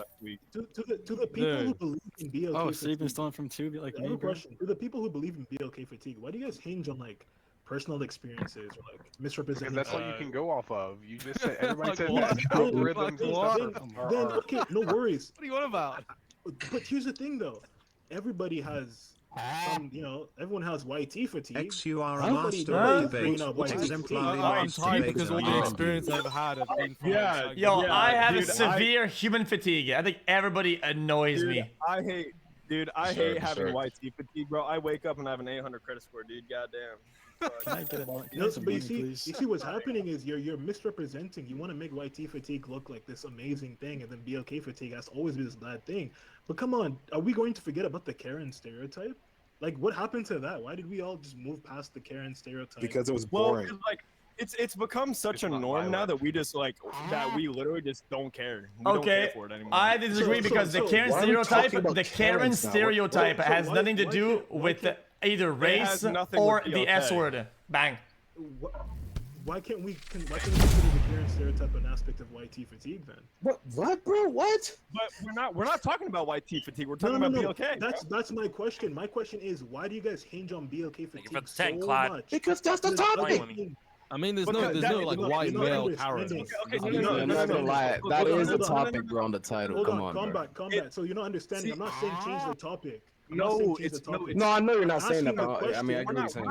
S16: To the people who believe in BLK
S19: Oh,
S16: fatigue,
S19: so you've been stolen from two, like
S16: I
S19: me,
S16: have a
S19: bro?
S16: question. To the people who believe in BLK fatigue, why do you guys hinge on like personal experiences or like misrepresenting?
S18: That's what you can go off of. You just said everybody
S19: Like
S18: said
S19: what?
S18: that algorithms and stuff
S16: Then okay, no worries.
S19: What are you on about?
S16: But here's the thing, though. Everybody has everyone has YT fatigue.
S12: You are a
S16: Somebody
S12: master
S16: knows
S12: of debate,
S16: bringing up YT
S12: exemplary
S16: fatigue.
S19: I'm
S12: master
S19: tired
S12: debater.
S19: because all the experience I've had have been from like,
S2: Yo, I have
S15: dude,
S2: a severe human fatigue. I think everybody annoys me.
S15: I hate having YT fatigue, bro. I wake up and I have an 800 credit score, dude. Goddamn.
S19: Can I get a
S16: No,
S19: some
S16: but
S19: money,
S16: you see,
S19: please?
S16: what's happening is you're misrepresenting. You want to make YT fatigue look like this amazing thing, and then BLK fatigue has to always be this bad thing. But come on, are we going to forget about the Karen stereotype? Like, what happened to that? Why did we all just move past the Karen stereotype?
S9: because it was
S15: Well,
S9: boring.
S15: 'cause, like it's become such a norm now that we just like that we literally just don't care. We don't
S2: Okay,
S15: care for it anymore.
S2: I disagree because the Karen
S9: why are we
S2: stereotype,
S9: talking about
S2: the Karen
S9: Karens now?
S2: stereotype has
S16: why-
S2: nothing to
S16: why
S2: do
S16: can't- why
S2: with
S16: can't-
S2: either race
S15: has nothing
S2: or
S15: with
S2: the S
S15: BLK.
S2: word. Bang.
S16: Why can't we consider the Karen stereotype an aspect of YT fatigue then?
S9: What, bro? What?
S15: But we're not talking about YT fatigue. We're
S16: No,
S15: talking
S16: no,
S15: about
S16: no.
S15: BLK.
S16: That's my question. My question is, why do you guys hinge on BLK fatigue
S1: for the
S16: so
S1: 10, Clyde.
S16: much?
S9: Because that's the topic.
S19: I mean, there's
S15: Because
S19: no like white
S16: you're not
S19: male
S16: understanding.
S19: Karen.
S15: Okay,
S21: I'm not gonna lie. That is the topic, bro, on the title.
S16: Hold
S21: Come
S16: on,
S21: on, bro.
S16: combat. So you're not understanding. I'm not saying change the topic. I'm
S15: No,
S16: not saying change
S15: it's-
S16: the topic.
S21: No, I know you're not
S16: I'm
S21: saying that,
S16: asking a
S21: but I
S16: question.
S21: mean, I agree with you saying.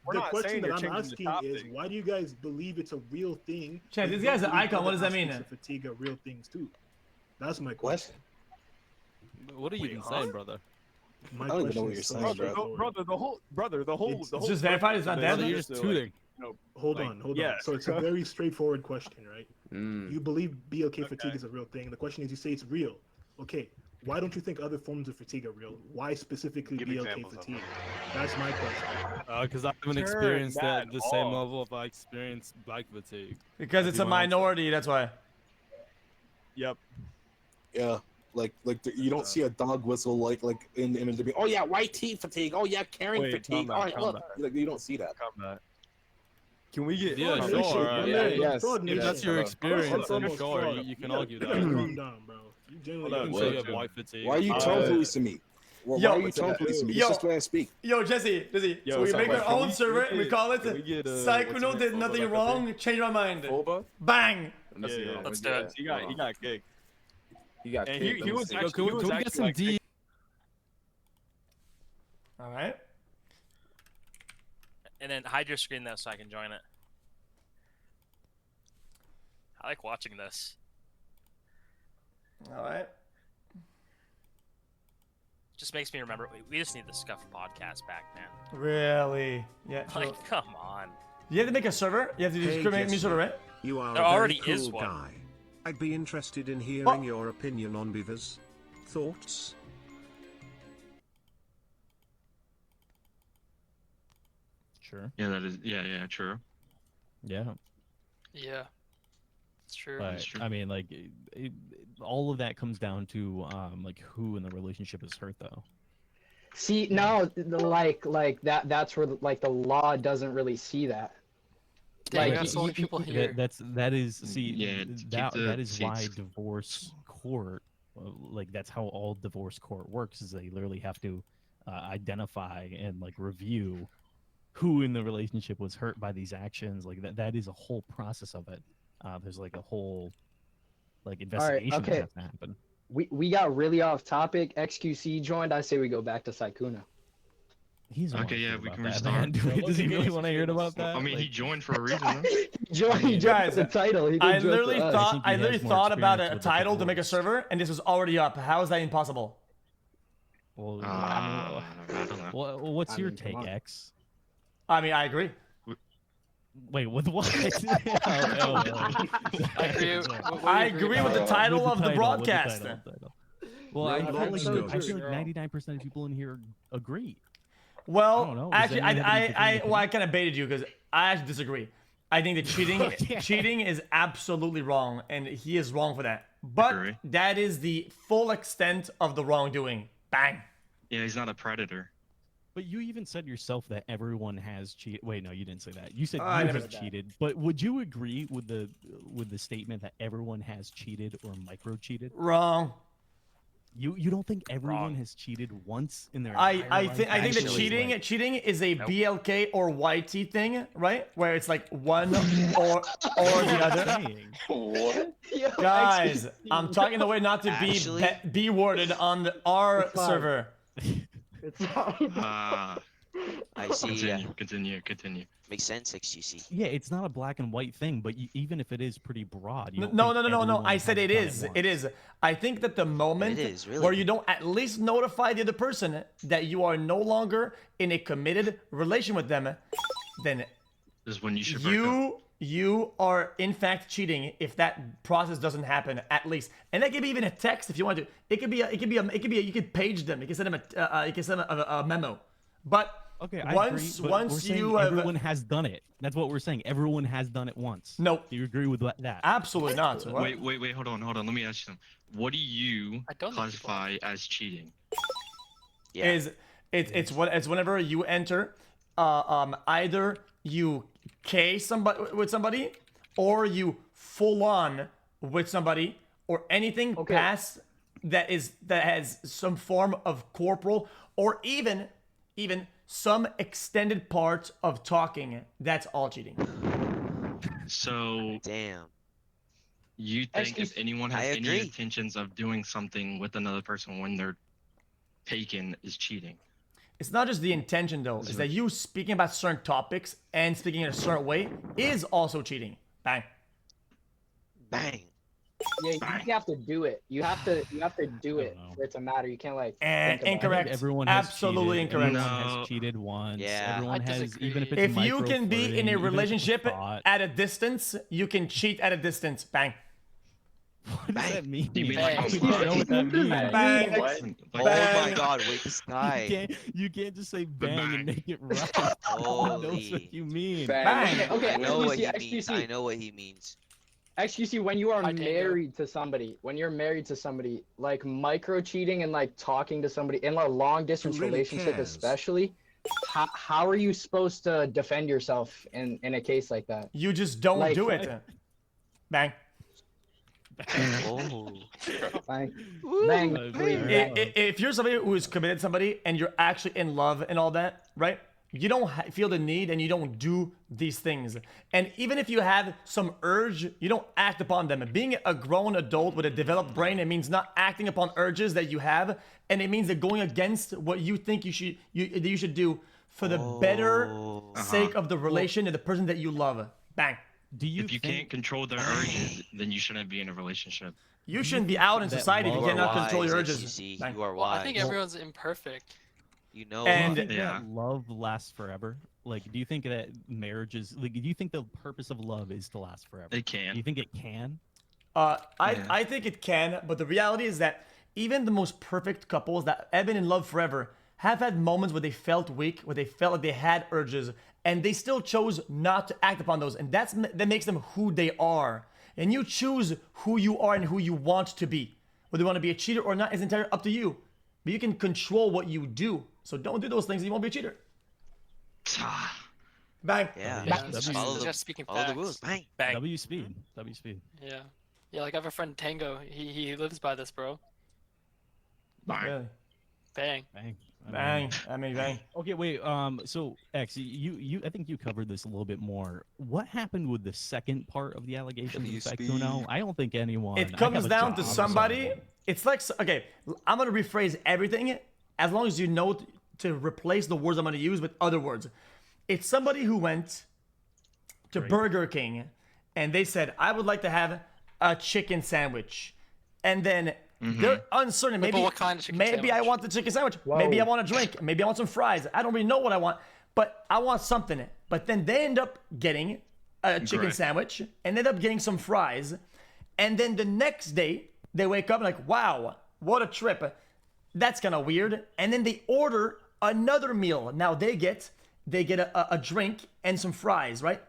S15: We're
S16: The
S15: not
S16: question
S15: saying
S16: that
S15: you're
S16: I'm
S15: changing the
S16: asking is,
S15: topic.
S16: why do you guys believe it's a real thing?
S2: Chad,
S16: but
S2: this
S16: you
S2: guy's
S16: don't
S2: an
S16: believe
S2: icon.
S16: other
S2: What does that
S16: aspects
S2: mean?
S16: of fatigue are real things too. That's my question.
S19: What are you even saying, brother?
S16: My
S9: I don't even
S16: question
S9: know what
S16: is
S9: you're
S16: so
S9: saying, bro.
S16: straightforward.
S15: Brother, the whole.
S2: It's just verified. It's not dead.
S19: Brother, you're just tooting.
S16: Hold on.
S15: yeah.
S16: So it's a very straightforward question, right?
S21: Mm.
S16: You believe BLK fatigue is a real thing. The question is, you say it's real. Okay, why don't you think other forms of fatigue are real? Why specifically BLK fatigue? That's my question.
S15: Because I haven't experienced that the same level of I experienced black fatigue.
S2: Because it's a minority, that's why.
S15: Yep.
S9: Yeah. You don't see a dog whistle like in a debate. Oh yeah, white tea fatigue. Oh yeah, Karen fatigue. All right, look, you don't see that.
S15: Can we get
S9: yes.
S15: If that's your experience, then sure, you can argue that.
S16: Calm down, bro. You genuinely
S15: say you have white fatigue.
S9: Why are you tone policing me? Why are you tone policing me? It's just the way I speak.
S2: Yo, Jesse. So we make our own server and we call it Psychono did nothing wrong, change my mind. Bang!
S1: Let's do it.
S15: He got kicked.
S21: He got kicked.
S15: He was actually, can we get some D?
S2: Alright.
S1: And then hide your screen though so I can join it. I like watching this.
S2: Alright.
S1: Just makes me remember, we just need the Scuff podcast back, man.
S2: Really? Yeah.
S1: Like, come on.
S2: You have to make a server? You have to make a new server, right?
S12: You are
S1: there
S12: a
S1: already
S12: very cool
S1: is one.
S12: guy. I'd be interested in hearing your opinion on beavers. Thoughts?
S7: Sure.
S14: Yeah, that is. Yeah, true.
S7: Yeah.
S17: Yeah. It's true.
S7: But,
S17: It's true.
S7: I mean, like, all of that comes down to like who in the relationship is hurt, though.
S23: See, no, that's where like the law doesn't really see that.
S17: Like, that's the only people here.
S7: That is see.
S14: Yeah,
S7: that is why divorce court, like that's how all divorce court works. Is they literally have to identify and like review who in the relationship was hurt by these actions. Like that is a whole process of it. There's like a whole like investigation that has to happen.
S23: We got really off topic. xQc joined. I say we go back to Saikuna.
S7: He's
S14: okay. Yeah, we can
S7: that,
S14: restart.
S7: Does he really want to hear about that?
S14: I mean, he joined for a reason. Huh?
S23: He joined the title. He
S2: I literally thought about a title to make a server, and this was already up. How is that impossible?
S7: Well, what's your take, X?
S2: I mean, I agree.
S7: Wait, with what?
S2: I agree with the title of the broadcast.
S7: Well, I feel like 99% of people in here agree.
S2: Well, actually, I kind of baited you because I actually disagree. I think that cheating is absolutely wrong, and he is wrong for that. But that is the full extent of the wrongdoing. Bang.
S14: Yeah, he's not a predator.
S7: But you even said yourself that everyone has cheated. Wait, no, you didn't say that. You said you have cheated. But would you agree with the statement that everyone has cheated or micro cheated?
S2: Wrong.
S7: You don't think everyone has cheated once in their
S2: I think that cheating is a BLK or YT thing, right? Where it's like one or the other.
S21: What?
S2: Guys, I'm talking the way not to be worded on our server.
S11: I see.
S14: Continue.
S11: Makes sense, xQc.
S7: Yeah, it's not a black and white thing, but even if it is pretty broad.
S2: No. I said it is. It is. I think that the moment where you don't at least notify the other person that you are no longer in a committed relation with them, then
S14: is when you should break up.
S2: You are in fact cheating if that process doesn't happen at least, and that could be even a text if you want to. It could be you could page them. You can send them a memo. But
S7: okay,
S2: once you have,
S7: everyone has done it. That's what we're saying. Everyone has done it once.
S2: Nope.
S7: Do you agree with that?
S2: Absolutely not.
S14: Wait. Hold on. Let me ask you something. What do you classify as cheating?
S11: Yeah.
S2: It's whenever you enter, either you with somebody, or you full on with somebody, or anything past that has some form of corporal, or even some extended part of talking. That's all cheating.
S14: So
S11: damn.
S14: You think if anyone has any intentions of doing something with another person when they're taken is cheating?
S2: It's not just the intention though. It's that you speaking about certain topics and speaking in a certain way is also cheating. Bang.
S11: Bang.
S23: Yeah, you have to do it. You have to do it for it to matter. You can't like.
S2: Incorrect.
S7: Everyone has
S2: absolutely
S7: cheated.
S2: incorrect.
S7: Everyone has cheated once.
S11: Yeah.
S7: Everyone has, even if it's
S2: if you can be in a relationship
S7: thought.
S2: at a distance, you can cheat at a distance. Bang.
S7: What does that mean?
S14: You mean
S7: I
S14: like
S7: don't know what that means.
S2: Bang.
S11: Oh my God! Wait, this guy.
S7: You can't just say bang and make it right. Everyone knows what you mean.
S23: Bang. Okay,
S11: I know what he
S23: XQC.
S11: means. I know what he means.
S23: XQC, when you are married to somebody, like micro cheating and like talking to somebody in a long distance
S12: Who really
S23: relationship,
S12: cares?
S23: especially, how are you supposed to defend yourself in a case like that?
S2: You just don't
S23: Like-
S2: do it. Bang.
S11: Oh.
S23: Bang. Bang.
S2: If you're somebody who's committed to somebody and you're actually in love and all that, right? You don't feel the need and you don't do these things. And even if you have some urge, you don't act upon them. Being a grown adult with a developed brain, it means not acting upon urges that you have, and it means that going against what you think you should do for the better sake of the relation and the person that you love. Bang.
S14: If you can't control their urges, then you shouldn't be in a relationship.
S2: You shouldn't be out in society if you cannot control your urges. Bang.
S11: You are
S17: Well, I
S11: wise.
S17: think everyone's imperfect.
S11: You know.
S2: And-
S7: Do you think that love lasts forever? Like, do you think that marriages? Like, do you think the purpose of love is to last forever?
S14: It can.
S7: Do you think it can?
S2: I think it can, but the reality is that even the most perfect couples that have been in love forever have had moments where they felt weak, where they felt like they had urges, and they still chose not to act upon those, and that makes them who they are. And you choose who you are and who you want to be. Whether you want to be a cheater or not is entirely up to you. But you can control what you do. So don't do those things and you won't be a cheater. Bang.
S11: Yeah.
S17: Just speaking
S11: follow the
S17: facts.
S11: rules. Bang.
S1: Bang.
S7: W speed. W speed.
S17: Yeah. Yeah, like I have a friend Tango. He lives by this, bro.
S2: Really?
S17: Bang.
S7: Bang.
S2: Bang. I mean, bang.
S7: Okay, wait. So X, I think you covered this a little bit more. What happened with the second part of the allegation? I don't think anyone.
S2: It comes down to somebody. It's like, okay, I'm gonna rephrase everything as long as you know to replace the words I'm gonna use with other words. It's somebody who went to Burger King and they said, I would like to have a chicken sandwich. And then they're uncertain.
S17: But
S2: Maybe,
S17: what kind of chicken
S2: maybe I
S17: sandwich?
S2: want the chicken sandwich. Maybe I want a drink. Maybe I want some fries. I don't really know what I want, but I want something. But then they end up getting a chicken sandwich and end up getting some fries. And then the next day, they wake up like, wow, what a trip. That's kind of weird. And then they order another meal. Now they get a drink and some fries, right?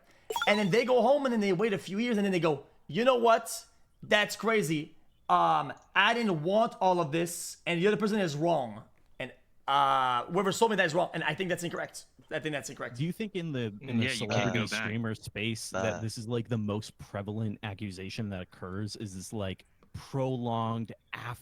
S2: And then they go home and then they wait a few years and then they go, you know what? That's crazy. I didn't want all of this, and the other person is wrong. And whoever told me that is wrong, and I think that's incorrect. I think that's incorrect.
S7: Do you think in the celebrity streamer space that this is like the most prevalent accusation that occurs? Is this like prolonged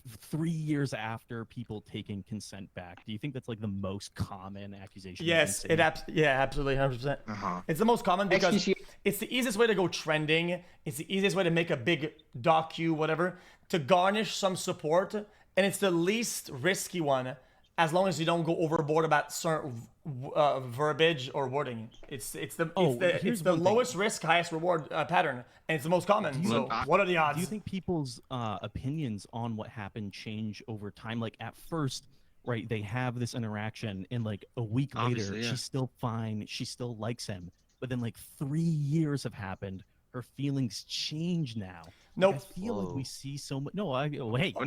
S7: 3 years after people taking consent back? Do you think that's like the most common accusation?
S2: Yes, absolutely, 100%. It's the most common because it's the easiest way to go trending. It's the easiest way to make a big docu, whatever, to garnish some support, and it's the least risky one as long as you don't go overboard about certain verbiage or wording. It's the lowest risk, highest reward pattern, and it's the most common. So what are the odds?
S7: Do you think people's opinions on what happened change over time? Like at first, right, they have this interaction, and like a week later, she's still fine, she still likes him, but then like 3 years have happened. Her feelings change now.
S2: Nope.
S7: Like, I feel like we see so much. No, hey.
S2: Oh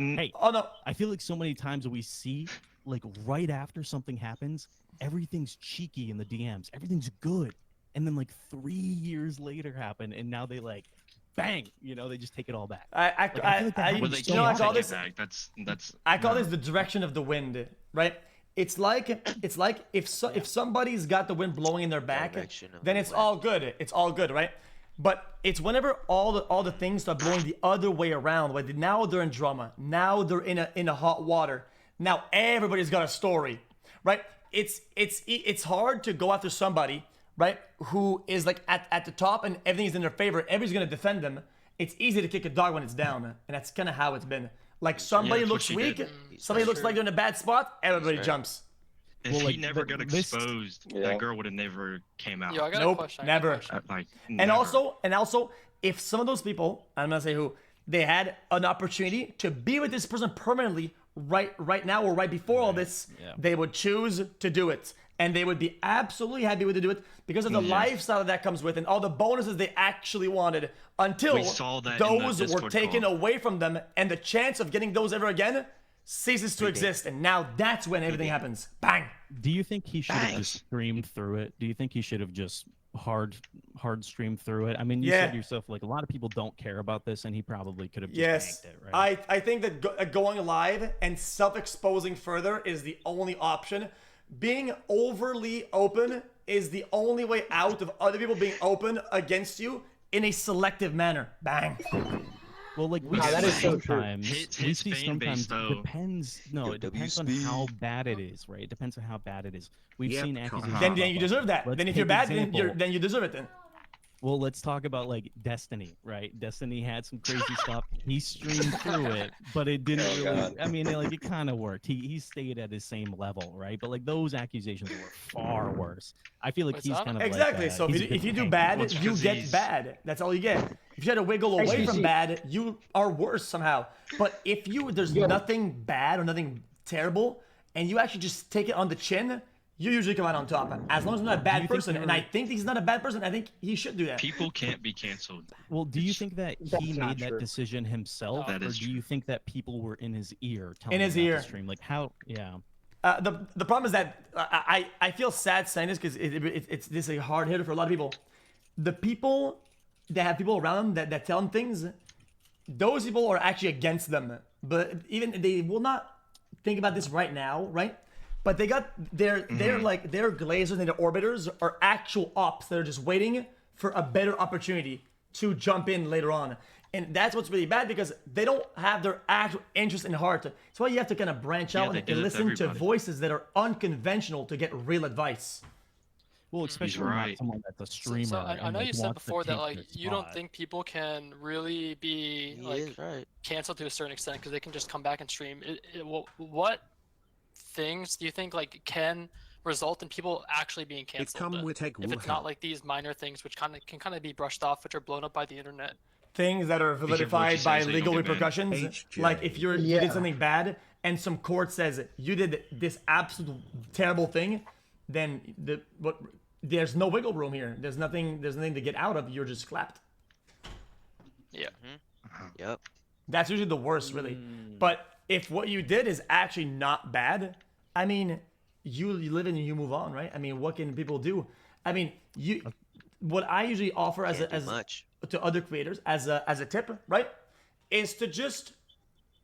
S2: no.
S7: I feel like so many times we see, like right after something happens, everything's cheeky in the DMs. Everything's good, and then like 3 years later happen, and now they like, bang. You know, they just take it all back.
S2: I call this. I call this the direction of the wind, right? It's like if somebody's got the wind blowing in their back, then it's all good. It's all good, right? But it's whenever all the things start blowing the other way around. Like now they're in drama. Now they're in a hot water. Now everybody's got a story, right? It's hard to go after somebody, right, who is like at the top and everything is in their favor. Everybody's gonna defend them. It's easy to kick a dog when it's down, and that's kind of how it's been. Like somebody looks weak, somebody looks like they're in a bad spot, everybody jumps.
S14: If he never got exposed, that girl would have never came out.
S17: Yo, I got a
S2: Nope,
S17: question.
S2: never.
S14: Like,
S2: And also, if some of those people, I'm gonna say who, they had an opportunity to be with this person permanently right now or right before all this, they would choose to do it. and they would be absolutely happy to do it because of the lifestyle that comes with and all the bonuses they actually wanted until
S14: We saw that in
S2: those
S14: the
S2: were
S14: Discord
S2: taken
S14: call.
S2: away from them and the chance of getting those ever again ceases to exist, and now that's when everything happens. Bang!
S7: Do you think he should have just streamed through it? Do you think he should have just hard streamed through it? I mean, you said yourself, like, a lot of people don't care about this, and he probably could have just banked it, right?
S2: I think that going live and self-exposing further is the only option. Being overly open is the only way out of other people being open against you in a selective manner. Bang.
S7: Well, like we
S23: that is so true.
S7: we see sometimes depends. No, it depends on how bad it is, right? It depends on how bad it is. We've seen accusations.
S2: Then you deserve that.
S7: Let's
S2: Then if
S7: take
S2: you're bad,
S7: example.
S2: then you deserve it. Then.
S7: Well, let's talk about like Destiny, right? Destiny had some crazy stuff. He streamed through it, but it didn't really. I mean, like it kind of worked. He stayed at his same level, right? But like those accusations were far worse. I feel like he's kind of
S2: exactly.
S7: Like,
S2: so if you do bad, you get bad. That's all you get. If you had to wiggle away from bad, you are worse somehow. But if there's nothing bad or nothing terrible, and you actually just take it on the chin, you usually come out on top. As long as I'm not a bad person, and I think he's not a bad person, I think he should do that.
S14: People can't be canceled.
S7: Well, do you think that he made that decision himself, or do you think that people were in his ear telling him not to stream? Like how? Yeah.
S2: The problem is that I feel sad saying this because it's this is a hard hitter for a lot of people. The people that have people around them that tell them things, those people are actually against them. But even they will not think about this right now, right? But they got their glazers and their orbiters are actual ops that are just waiting for a better opportunity to jump in later on. And that's what's really bad because they don't have their actual interest in heart. That's why you have to kind of branch out and listen to voices that are unconventional to get real advice.
S7: Well, especially not someone that's a streamer.
S17: So I know you said before that like you don't think people can really be like canceled to a certain extent because they can just come back and stream. What things do you think like can result in people actually being canceled? If it's not like these minor things which can kind of be brushed off, which are blown up by the internet.
S2: Things that are validified by legal repercussions. Like if you did something bad and some court says you did this absolute terrible thing, then there's no wiggle room here. There's nothing to get out of. You're just clapped.
S17: Yeah.
S11: Yep.
S2: That's usually the worst, really. But if what you did is actually not bad, I mean, you live and you move on, right? I mean, what can people do? I mean, what I usually offer to other creators as a tip, right, is to just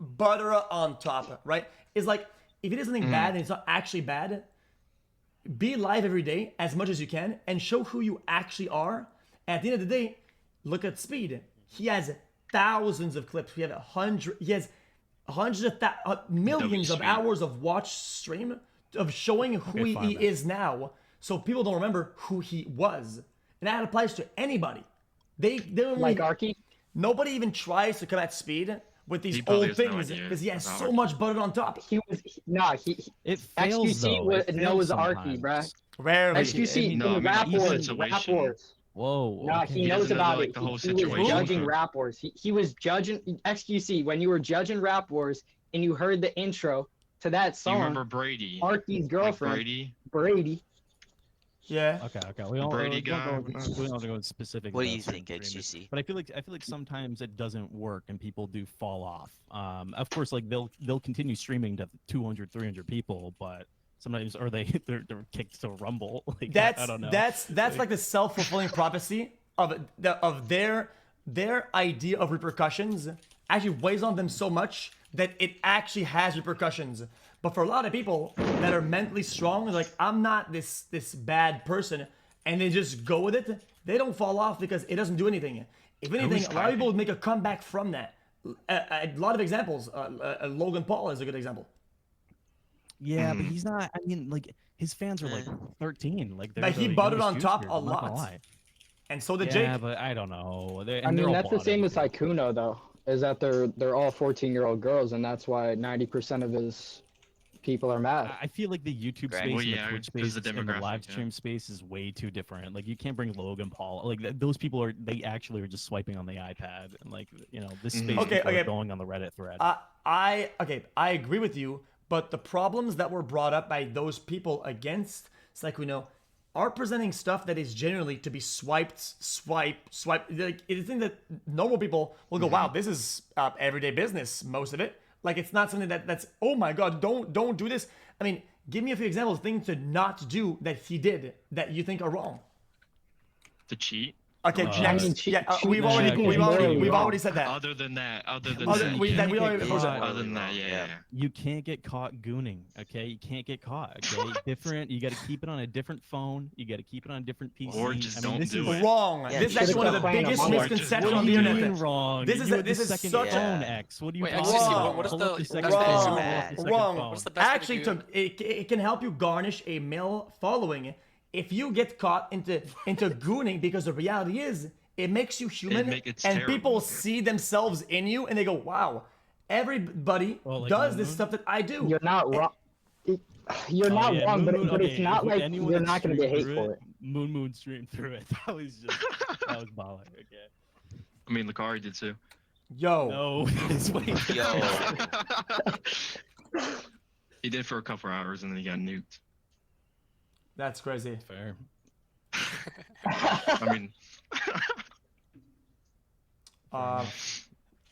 S2: butter on top, right? Is like if it is something bad and it's not actually bad, be live every day as much as you can and show who you actually are. And at the end of the day, look at Speed. He has thousands of clips. He has hundreds of millions of hours of watch stream of showing who he is now. So people don't remember who he was. And that applies to anybody. They don't really,
S23: like Arky?
S2: Nobody even tries to come at Speed with these old things because he has so much butter on top.
S7: It fails,
S23: xQc knows Arky, bruh.
S2: Rarely.
S23: xQc in Rap Wars.
S7: Whoa.
S23: Nah, he knows about it. He was judging Rap Wars. He was judging xQc when you were judging Rap Wars and you heard the intro to that song.
S14: You remember Brady?
S23: Arky's girlfriend.
S14: Like
S23: Brady.
S2: Yeah.
S7: Okay. We don't have to go specific.
S11: What do you think, xQc?
S7: But I feel like sometimes it doesn't work and people do fall off. Of course, like they'll continue streaming to 200, 300 people, but sometimes they're kicked to Rumble. Like I don't know.
S2: That's like the self-fulfilling prophecy of their idea of repercussions actually weighs on them so much that it actually has repercussions. But for a lot of people that are mentally strong, they're like, I'm not this bad person, and they just go with it, they don't fall off because it doesn't do anything. If anything, a lot of people would make a comeback from that. A lot of examples. Logan Paul is a good example.
S7: Yeah, but he's not. I mean, like his fans are like 13. Like
S2: but he butted on top a lot. And so did Jake.
S7: Yeah, but I don't know.
S23: I mean, that's the same with Saikuno though. Is that they're all 14-year-old girls, and that's why 90% of his people are mad.
S7: I feel like the YouTube space, and the Twitch space, and the live stream space is way too different. Like you can't bring Logan Paul. Like those people they actually are just swiping on the iPad, and like this space is going on the Reddit thread.
S2: I agree with you, but the problems that were brought up by those people against Sykkuno, are presenting stuff that is generally to be swiped. Like, it's thing that normal people will go, wow, this is everyday business, most of it. Like, it's not something that's, oh my god, don't do this. I mean, give me a few examples of things to not do that he did that you think are wrong.
S14: To cheat.
S2: Okay, next. We've already said that.
S14: Other than that, yeah.
S7: You can't get caught gooning, okay? You can't get caught, okay? Different. You got to keep it on a different phone. You got to keep it on a different PC.
S14: Or just don't
S2: this
S14: do
S2: is
S14: it.
S2: wrong. This is actually one of the biggest misconceptions on the internet.
S7: Wrong.
S2: This is
S7: second
S2: such
S7: phone X. What do you
S2: wrong? Actually, it can help you garnish a male following. If you get caught into gooning, because the reality is it makes you human, and people see themselves in you, and they go, "Wow, everybody does this stuff that I do."
S23: You're not wrong. You're not wrong, but it's not like you're not going to get hate for it.
S7: Moon streamed through it. That was baller. Okay.
S14: I mean, Lucari did too.
S2: Yo.
S7: No.
S14: He did for a couple hours, and then he got nuked.
S2: That's crazy.
S7: Fair.
S14: I mean,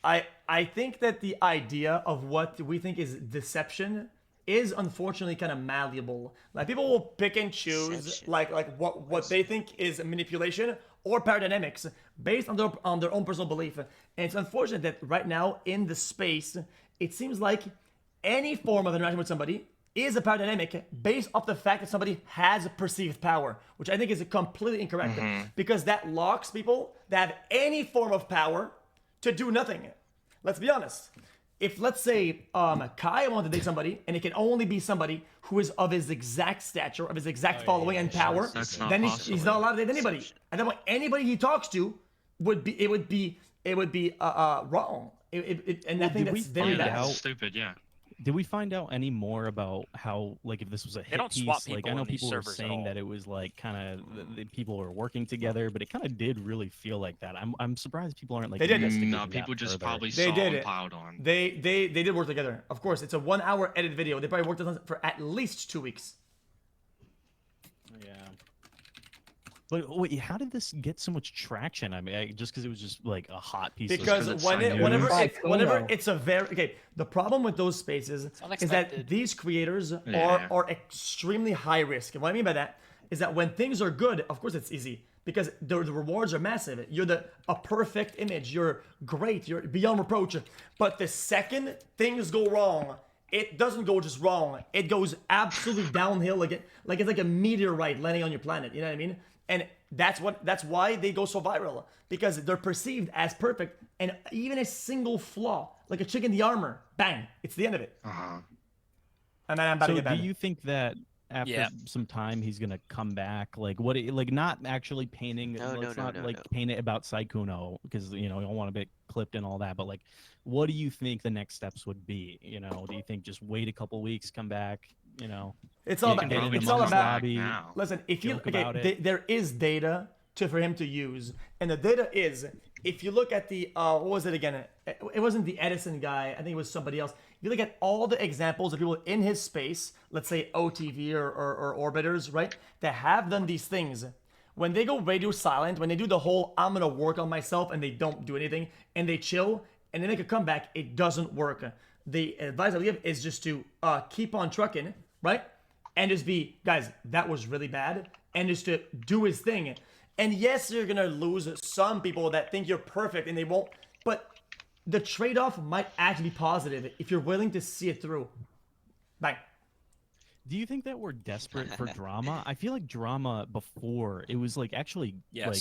S2: I think that the idea of what we think is deception is unfortunately kind of malleable. Like, people will pick and choose like what they think is manipulation or power dynamics based on their own personal belief. And it's unfortunate that right now in the space, it seems like any form of interaction with somebody is a power dynamic based off the fact that somebody has perceived power, which I think is completely incorrect, because that locks people that have any form of power to do nothing. Let's be honest. If, let's say, Kai wanted to date somebody, and it can only be somebody who is of his exact stature, of his exact following and power, then he's not allowed to date anybody. And then anybody he talks to would be wrong. And I think that's very bad.
S14: Stupid, yeah.
S7: Did we find out any more about how, like, if this was a hit
S1: don't
S7: piece?
S1: swap people
S7: Like, I know
S1: in these
S7: people were
S1: servers at
S7: saying
S1: all.
S7: that it was like kind of the people were working together, but it kind of did really feel like that. I'm surprised people aren't like.
S2: They did.
S14: No, people just probably saw and plowed on.
S2: They did work together. Of course, it's a 1 hour edit video. They probably worked on it for at least 2 weeks.
S7: Yeah. But wait, how did this get so much traction? I mean, just because it was just like a hot piece.
S2: Because whenever it's a very the problem with those spaces is that these creators are extremely high risk. And what I mean by that is that when things are good, of course it's easy because the rewards are massive. You're a perfect image. You're great. You're beyond reproach. But the second things go wrong, it doesn't go just wrong. It goes absolutely downhill. Like it's like a meteorite landing on your planet. You know what I mean? And that's why they go so viral, because they're perceived as perfect, and even a single flaw, like a chick in the armor, bang, it's the end of it. And then I'm about to get
S7: do
S2: banned.
S7: you think that after some time he's gonna come back? Like what? Like not actually painting. Paint it about Sykkuno, because you don't want to be clipped and all that. But like, what do you think the next steps would be? Do you think just wait a couple weeks, come back?
S2: It's all about. Listen, if you there is data for him to use, and the data is, if you look at the what was it again? It wasn't the Edison guy. I think it was somebody else. If you look at all the examples of people in his space, let's say OTV or orbiters, right, that have done these things, when they go radio silent, when they do the whole I'm gonna work on myself and they don't do anything and they chill and they make a comeback, it doesn't work. The advice I give is just to keep on trucking, right? And just be, guys, that was really bad. And just to do his thing. And yes, you're going to lose some people that think you're perfect and they won't. But the trade-off might actually be positive if you're willing to see it through. Bang.
S7: Do you think that we're desperate for drama? I feel like drama before, it was like actually pretty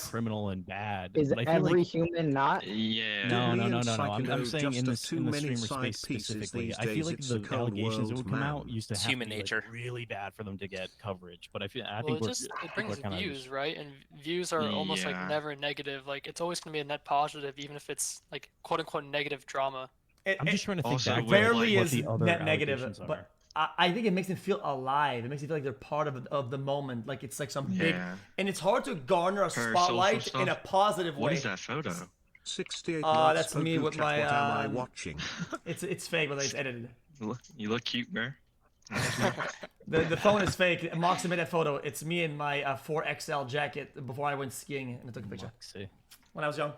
S7: criminal and bad.
S23: Is
S7: but I feel
S23: every
S7: like,
S23: human not?
S7: Yeah. No. I'm saying in the streamer space specifically. I feel like the allegations that would come out used to have
S1: human
S7: to be
S1: nature.
S7: Like really bad for them to get coverage. But I think
S17: it brings views, right? And views are almost like never negative. Like it's always going to be a net positive, even if it's like quote unquote negative drama.
S7: I'm just trying to think back.
S2: Rarely is net negative, but I think it makes them feel alive. It makes them feel like they're part of the moment. Like it's like some big, and it's hard to garner a spotlight in a positive way.
S14: What is that photo?
S12: 68.
S2: That's me with my.
S12: What am I watching?
S2: It's fake, but it's edited.
S14: You look cute, bear.
S2: The phone is fake. Moxie made that photo. It's me in my 4XL jacket before I went skiing and I took a picture.
S7: Moxie.
S2: When I was young.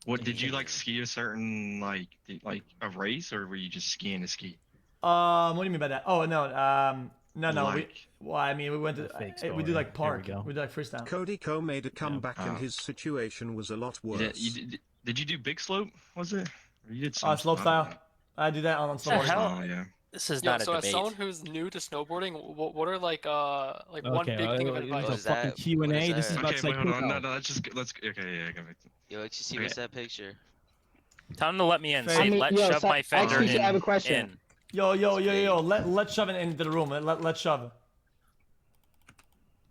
S14: What did you like ski a certain like a race, or were you just skiing to ski?
S2: What do you mean by that? Oh no, no.
S14: Like-
S2: Well, I mean, we went to we do like park. We do like freestyle.
S12: Cody Co made a comeback and his situation was a lot worse.
S14: Did you do big slope? Was it? Or you did some
S2: Slope style. I do that on snowboard.
S14: Oh yeah.
S1: This is
S17: Yeah,
S1: not a
S17: so as
S1: debate.
S17: someone who's new to snowboarding, what are like one
S7: Okay,
S17: big thing of
S7: this
S17: advice?
S7: is a fucking Q&A. This is about
S14: Okay, wait, hold on.
S7: psycho.
S14: No, let's. Okay, yeah, I got it.
S11: Yo, XQC, what's that picture?
S1: Tell him to let me in.
S2: I
S1: Say,
S2: mean,
S1: let's
S2: yo,
S1: shove my fender
S2: XQC,
S1: in.
S2: I have a question.
S1: in.
S2: Yo. Let's shove it into the room. Let's shove.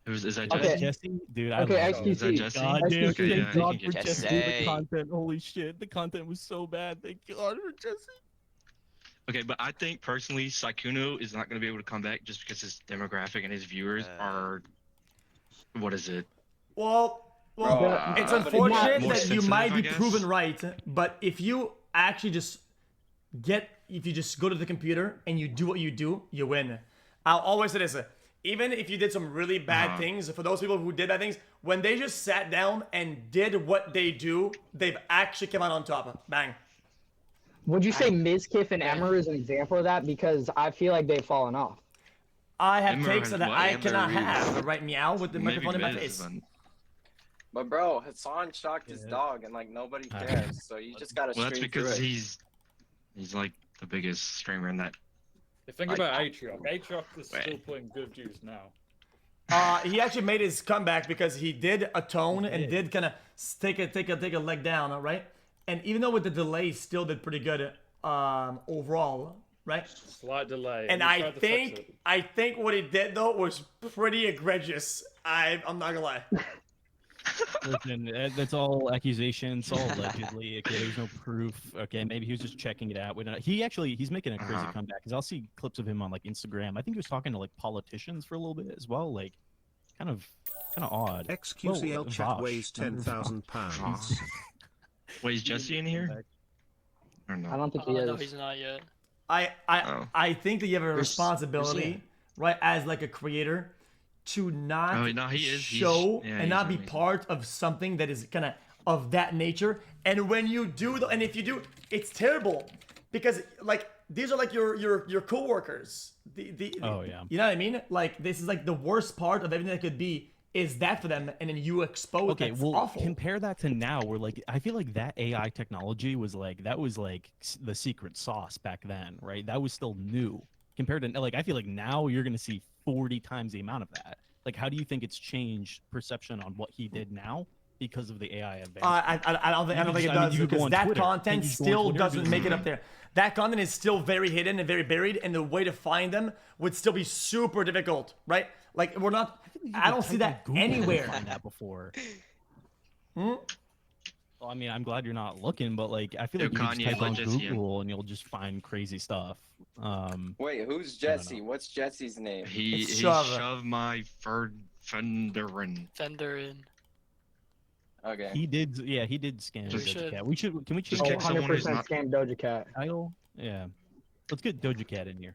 S14: Is that
S7: Okay.
S14: Jesse?
S7: Jesse? Dude, I
S2: Okay,
S7: love
S2: XQC.
S14: Is that Jesse?
S7: God damn,
S14: Okay,
S7: thank
S14: yeah,
S7: God
S14: you
S7: for
S14: can get
S7: Jesse.
S14: Jesse.
S7: The content, holy shit, the content was so bad. Thank God for Jesse.
S14: Okay, but I think personally, Saikuno is not going to be able to come back just because his demographic and his viewers are. What is it?
S2: Well, it's unfortunate that you might be proven right, but if you actually just if you just go to the computer and you do what you do, you win. I'll always say this, even if you did some really bad things, for those people who did bad things, when they just sat down and did what they do, they've actually come out on top. Bang.
S23: Would you say Mizkif and Emmer is an example of that? Because I feel like they've fallen off.
S2: I have
S23: Emmer
S2: takes
S23: has
S2: that
S23: what?
S2: I
S23: Emmer
S2: cannot
S23: Reed.
S2: have right meow with the
S14: Maybe
S2: microphone in my
S14: Miz,
S2: face.
S4: But bro, Hassan shocked his dog, and like nobody cares. So you just gotta.
S14: Well, that's
S4: stream
S14: because
S4: through it.
S14: he's like the biggest streamer in that.
S6: The thing
S14: Like-
S6: about Atrioc, Atrioc is still putting good views now.
S2: He actually made his comeback because he did atone and did kind of take a leg down, right? And even though with the delay, still did pretty good overall, right?
S6: Slight delay.
S2: And
S6: He
S2: I
S6: tried to fix
S2: think
S6: it.
S2: what he did though was pretty egregious. I'm not gonna lie.
S7: Listen, that's all accusations, all allegedly. Okay, there's no proof. Okay, maybe he was just checking it out. He's making a crazy comeback because I'll see clips of him on like Instagram. I think he was talking to like politicians for a little bit as well. Like, kind of odd.
S12: XQCL chat weighs 10,000 pounds.
S14: Wait, is Jesse in here? Or no?
S23: I don't think he is.
S17: No, he's not yet.
S2: I think that you have a responsibility, right, as like a creator, to not
S14: he is.
S2: show
S14: Yeah,
S2: and not be
S14: amazing.
S2: part of something that is kind of that nature. And when you do, and if you do, it's terrible because like these are like your coworkers.
S7: Oh, yeah.
S2: You know what I mean? Like this is like the worst part of everything that could be is that for them, and then you expose.
S7: Okay,
S2: that's
S7: well,
S2: awful.
S7: compare that to now, where like I feel like that AI technology was like the secret sauce back then, right? That was still new compared to like I feel like now you're gonna see 40 times the amount of that. Like, how do you think it's changed perception on what he did now because of the AI advance?
S2: I don't think it does because that content still doesn't make it up there. That content is still very hidden and very buried, and the way to find them would still be super difficult, right? Like we're not. I don't see that anywhere.
S7: Find that before. Well, I mean, I'm glad you're not looking, but like, I feel like you can just type on Google and you'll just find crazy stuff.
S4: Wait, who's Jesse? What's Jesse's name?
S14: He shoved my fenderin.
S17: Fenderin.
S4: Okay.
S7: He did, yeah, he did scam Doja Cat. Can we change
S14: kick someone who's
S23: 100%
S14: not-
S23: scam Doja Cat.
S7: title? Yeah, let's get Doja Cat in here.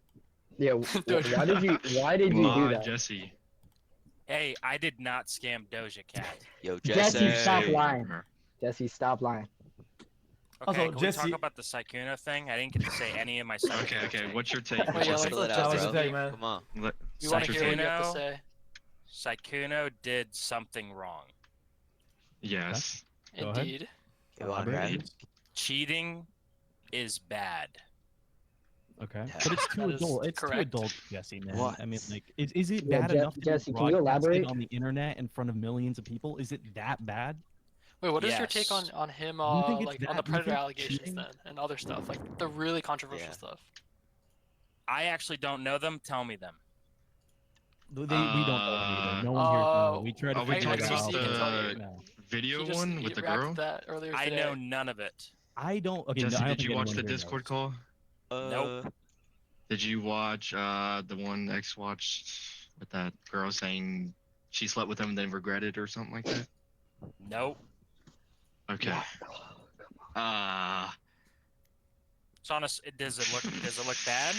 S23: Yeah, why did you do that?
S14: Jesse.
S1: Hey, I did not scam Doja Cat.
S11: Yo,
S23: Jesse, stop lying. Jesse, stop lying.
S1: Okay,
S2: Also,
S1: can
S2: Jesse-
S1: we talk about the Saikuno thing? I didn't get to say any of my Saikuno.
S14: Okay, what's your take?
S17: Oh, yeah,
S11: Settle it
S17: let's
S11: out,
S17: just
S11: bro.
S2: tell you, man.
S11: Come on.
S17: You want to hear what you have to
S1: Saikuno,
S17: say?
S1: Saikuno did something wrong.
S14: Yes.
S7: Go ahead.
S17: Indeed.
S11: Go on, Brad.
S1: Cheating is bad.
S7: Okay,
S23: Yeah.
S7: but it's too
S17: That is
S7: adult. It's too
S17: correct.
S7: adult, Jesse, man.
S11: What?
S7: I mean, like, is it
S23: Yeah,
S7: bad enough to
S23: Jesse,
S7: be
S23: can you elaborate?
S7: broadcasted on the internet in front of millions of people? Is it that bad?
S17: Wait, what is your take
S1: Yes.
S17: on him?
S7: you think it's
S17: Like on
S7: that-
S17: the
S7: do you
S17: predator
S7: think
S17: allegations
S7: cheating-
S17: then, and other stuff, like the really controversial
S11: Yeah.
S17: stuff.
S1: I actually don't know them. Tell me them.
S7: We don't know either. No one here knows. We try to
S14: Are we
S7: figure it
S14: talking
S7: out.
S14: about the
S7: No.
S14: video
S17: He just-
S14: one
S17: he
S14: with the
S17: reacted
S14: girl?
S17: to that earlier
S1: I
S17: today.
S1: know none of it.
S7: I don't. Okay,
S14: Jesse,
S7: no, I don't
S14: did you
S7: think
S14: watch
S7: anyone
S14: the
S7: here
S14: Discord
S7: knows.
S14: call?
S1: Nope.
S14: Did you watch the one X watched with that girl saying she slept with him and then regretted or something like that?
S1: Nope.
S14: Okay.
S1: Shauna, does it look bad?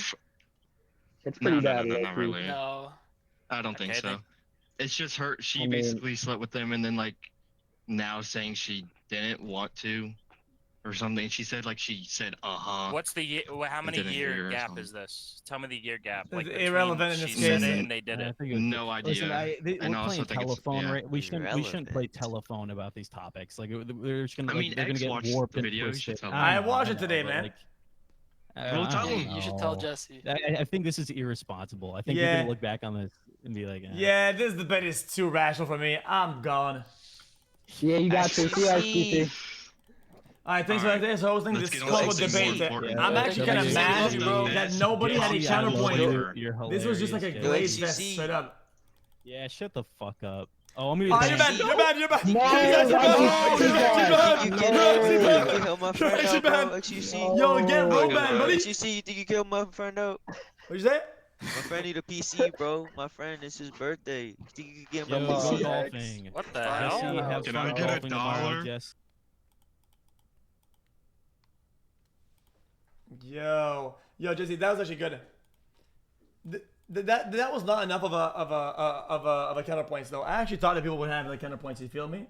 S23: It's pretty bad.
S14: No,
S23: low
S14: not
S23: key.
S14: really.
S17: No.
S14: I don't think
S1: Okay,
S14: so.
S1: then.
S14: It's just her. She
S23: I mean-
S14: basically slept with them, and then like now saying she didn't want to, or something. She said like she said,
S1: What's the year? How many
S14: didn't hear
S1: year
S14: or
S1: gap
S14: something.
S1: is this? Tell me the year gap.
S2: It's
S1: Like
S2: irrelevant in
S1: between
S2: this
S1: she said
S2: case.
S1: it and they did it.
S14: No idea.
S7: Listen,
S14: And
S7: we're
S14: I also
S7: playing
S14: think it's-
S7: telephone,
S14: yeah.
S7: right? We shouldn't play telephone about these topics. Like they're just gonna,
S14: I mean,
S7: they're gonna
S14: X
S7: get
S14: watched
S7: warped
S14: the
S7: and
S14: video, you
S7: twisted.
S14: should tell him.
S2: I
S7: know,
S2: watched it
S7: know,
S2: today,
S7: but,
S2: man.
S7: like,
S14: Well, tell him.
S17: You should tell Jesse.
S7: I think this is irresponsible. I think you're
S2: Yeah.
S7: gonna look back on this and be like,
S2: Yeah, this debate is too rational for me. I'm gone.
S23: Yeah, you got to see XQC.
S2: Alright, thanks for this hosting
S14: Let's
S2: this
S14: get on
S2: global
S14: something more
S2: debate.
S14: important.
S2: I'm actually kind of
S17: Yeah,
S2: mad,
S17: yeah,
S2: bro,
S14: yeah.
S2: that nobody had a
S14: Jesse,
S2: counterpoint.
S7: You're
S2: This was just like a
S7: hilarious,
S2: glaze
S7: Jesse.
S2: fest straight up.
S7: Yeah, shut the fuck up. Oh, I'm gonna.
S2: Oh, you're bad, you're bad, you're bad.
S23: No,
S2: Yo, get Roban, buddy.
S11: XQC, you think you killed my friend out?
S2: What'd you say?
S11: My friend need a PC, bro. My friend, it's his birthday. You think you can get
S7: Yo,
S11: my
S7: go
S11: PC?
S7: golfing.
S1: What the
S7: Jesse,
S1: hell?
S7: have
S14: Can
S7: fun
S14: I get a
S7: golfing tomorrow,
S14: dollar?
S7: Jess.
S2: Yo, Jesse, that was actually good. That was not enough of a counterpoints though. I actually thought that people would have like counterpoints. You feel me?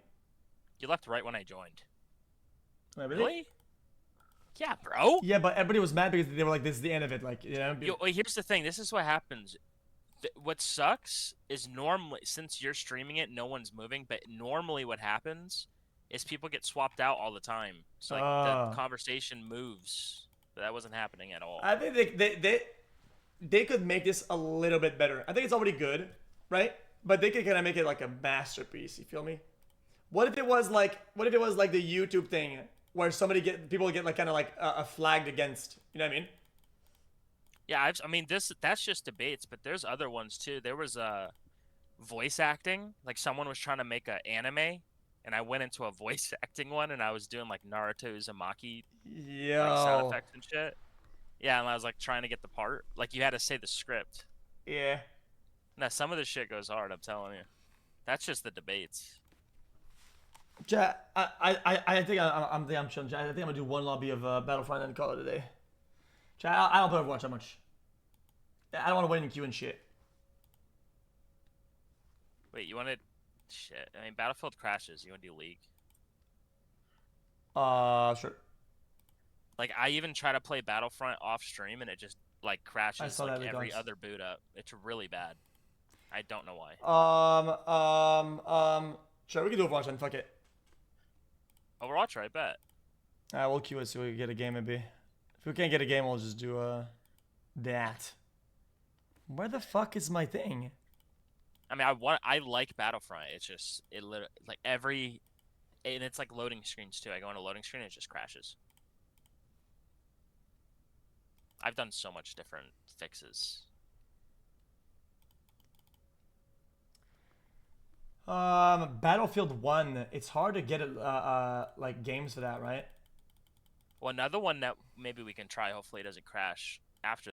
S1: You left right when I joined.
S2: Wait,
S1: Really? Yeah, bro.
S2: Yeah, but everybody was mad because they were like, "This is the end of it." Like, you know.
S1: Yo, wait, here's the thing. This is what happens. What sucks is normally, since you're streaming it, no one's moving. But normally, what happens is people get swapped out all the time. So like the conversation moves. But that wasn't happening at all.
S2: I think they could make this a little bit better. I think it's already good, right? But they could kind of make it like a masterpiece. You feel me? What if it was like the YouTube thing where people get like kind of like flagged against? You know what I mean?
S1: Yeah, I mean that's just debates, but there's other ones too. There was voice acting, like someone was trying to make an anime, and I went into a voice acting one, and I was doing like Naruto Uzumaki like, sound effects and shit. Yeah, and I was like trying to get the part. Like you had to say the script.
S2: Yeah.
S1: Now some of this shit goes hard. I'm telling you. That's just the debates.
S2: Chat, I think I'm chilling. Chat, I think I'm gonna do one lobby of Battlefront and call it a day. Chat, I don't play Overwatch that much. I don't want to wait in queue and shit.
S1: Wait, you wanted shit? I mean, Battlefield crashes. You want to do League?
S2: Sure.
S1: Like I even try to play Battlefront off stream, and it just like crashes
S2: saw
S1: like
S2: that
S1: every
S2: because-
S1: other boot up. It's really bad. I don't know why.
S2: Sure, we can do Overwatch then. Fuck it.
S1: Overwatch, I bet.
S2: We'll queue it so we can get a game maybe. If we can't get a game, we'll just do that. Where the fuck is my thing?
S1: I mean, I like Battlefront. It's just it literally like and it's like loading screens too. I go into loading screen, it just crashes. I've done so much different fixes.
S2: Battlefield 1. It's hard to get like games for that, right?
S1: Well, another one that maybe we can try. Hopefully, it doesn't crash after